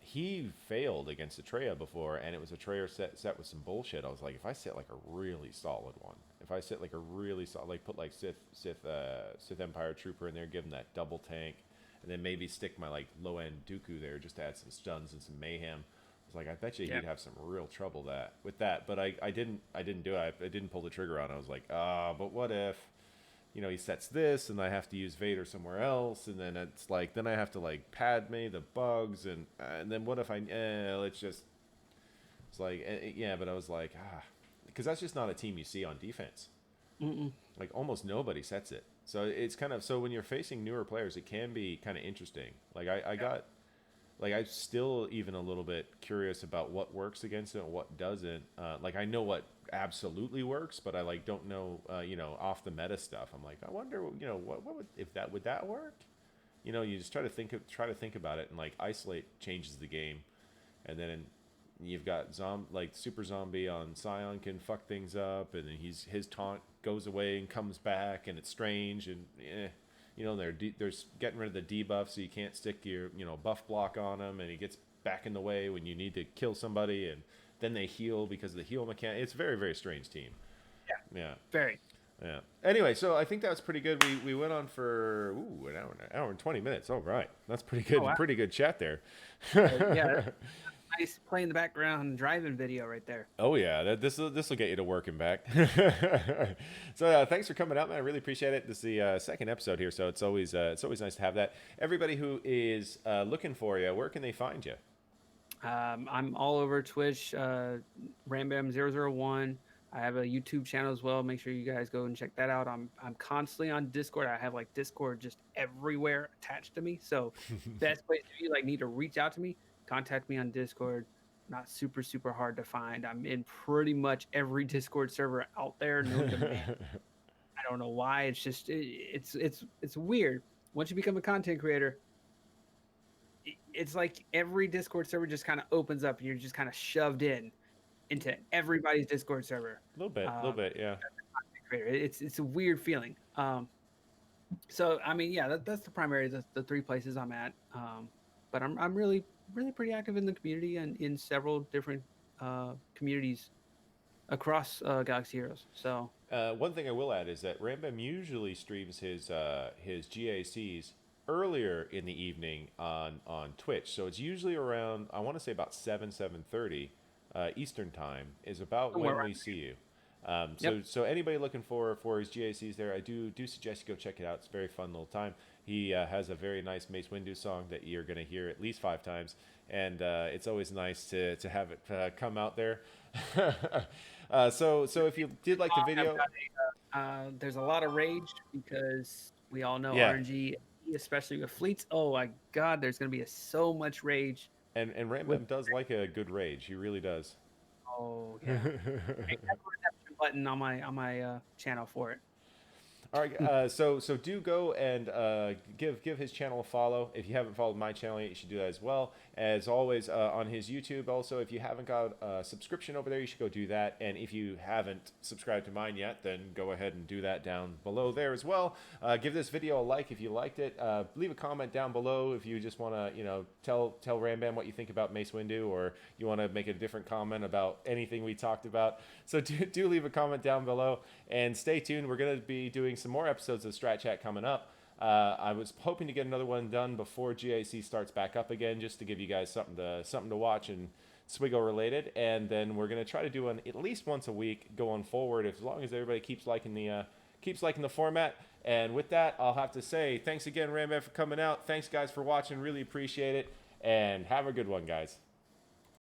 he failed against a Treya before, and it was a Treya set with some bullshit. I was like, if I set like a really solid one, if I set like a really solid, like put like Sith Empire Trooper in there, give him that double tank, and then maybe stick my like low end Dooku there just to add some stuns and some mayhem. I was like, I bet you yeah, he'd have some real trouble with that. But I didn't do it. I didn't pull the trigger on it. I was like, but what if, he sets this and I have to use Vader somewhere else, and then it's like then I have to like Padme the bugs, and then what if let's just it's like yeah, but I was like because that's just not a team you see on defense. mm-mm, Like almost nobody sets it. So it's kind of so when you're facing newer players, it can be kind of interesting. Like I yeah, got like I'm still even a little bit curious about what works against it and what doesn't. Like I know what absolutely works, but I like don't know off the meta stuff. I'm like I wonder what would if that would that work? you just try to think about it, and like isolate changes the game, and then you've got like super zombie on Scion can fuck things up, and then his taunt goes away and comes back, and it's strange, and they're getting rid of the debuff, so you can't stick your buff block on him, and he gets back in the way when you need to kill somebody, and then they heal because of the heal mechanic. It's a very, very strange team. Yeah. Very. Yeah. Anyway, so I think that was pretty good. We went on for an hour and 20 minutes. All right, that's pretty good. Oh, wow. Pretty good chat there. Yeah. Nice play in the background driving video right there. Oh yeah, this will get you to work and back. So thanks for coming out, man. I really appreciate it. This is the second episode here, so it's always nice to have that. Everybody who is looking for you, where can they find you? I'm all over Twitch, RamBam001. I have a YouTube channel as well. Make sure you guys go and check that out. I'm constantly on Discord. I have like Discord just everywhere attached to me. So best place if you like need to reach out to me, contact me on Discord. Not super hard to find. I'm in pretty much every Discord server out there. No demand. I don't know why. It's just it's weird. Once you become a content creator, it's like every Discord server just kind of opens up and you're just kind of shoved into everybody's Discord server. A little bit, yeah. It's a weird feeling. So I mean, yeah, that's the primary, the three places I'm at. But I'm really pretty active in the community and in several different communities across Galaxy Heroes. So one thing I will add is that RamBam usually streams his GACs earlier in the evening on Twitch. So it's usually around, I want to say about 7:30 Eastern time is about when we see you. So anybody looking for his GACs there, I do suggest you go check it out. It's a very fun little time. He has a very nice Mace Windu song that you're going to hear at least 5 times, and it's always nice to have it come out there. So if you did like the video, there's a lot of rage because we all know RNG, especially with fleets. Oh my God, there's going to be so much rage. And RamBam does like a good rage. He really does. Oh yeah. I have a redemption button on my channel for it. All right, so do go and give his channel a follow. If you haven't followed my channel yet, you should do that as well. As always, on his YouTube also, if you haven't got a subscription over there, you should go do that. And if you haven't subscribed to mine yet, then go ahead and do that down below there as well. Give this video a like if you liked it. Leave a comment down below if you just want to, tell RamBam what you think about Mace Windu, or you want to make a different comment about anything we talked about. So do leave a comment down below, and stay tuned. We're going to be doing some more episodes of Strat Chat coming up. I was hoping to get another one done before GAC starts back up again, just to give you guys something to watch and Swiggle related. And then we're gonna try to do one at least once a week going forward, as long as everybody keeps liking the format. And with that, I'll have to say thanks again, RamBam, for coming out. Thanks guys for watching. Really appreciate it, and have a good one, guys.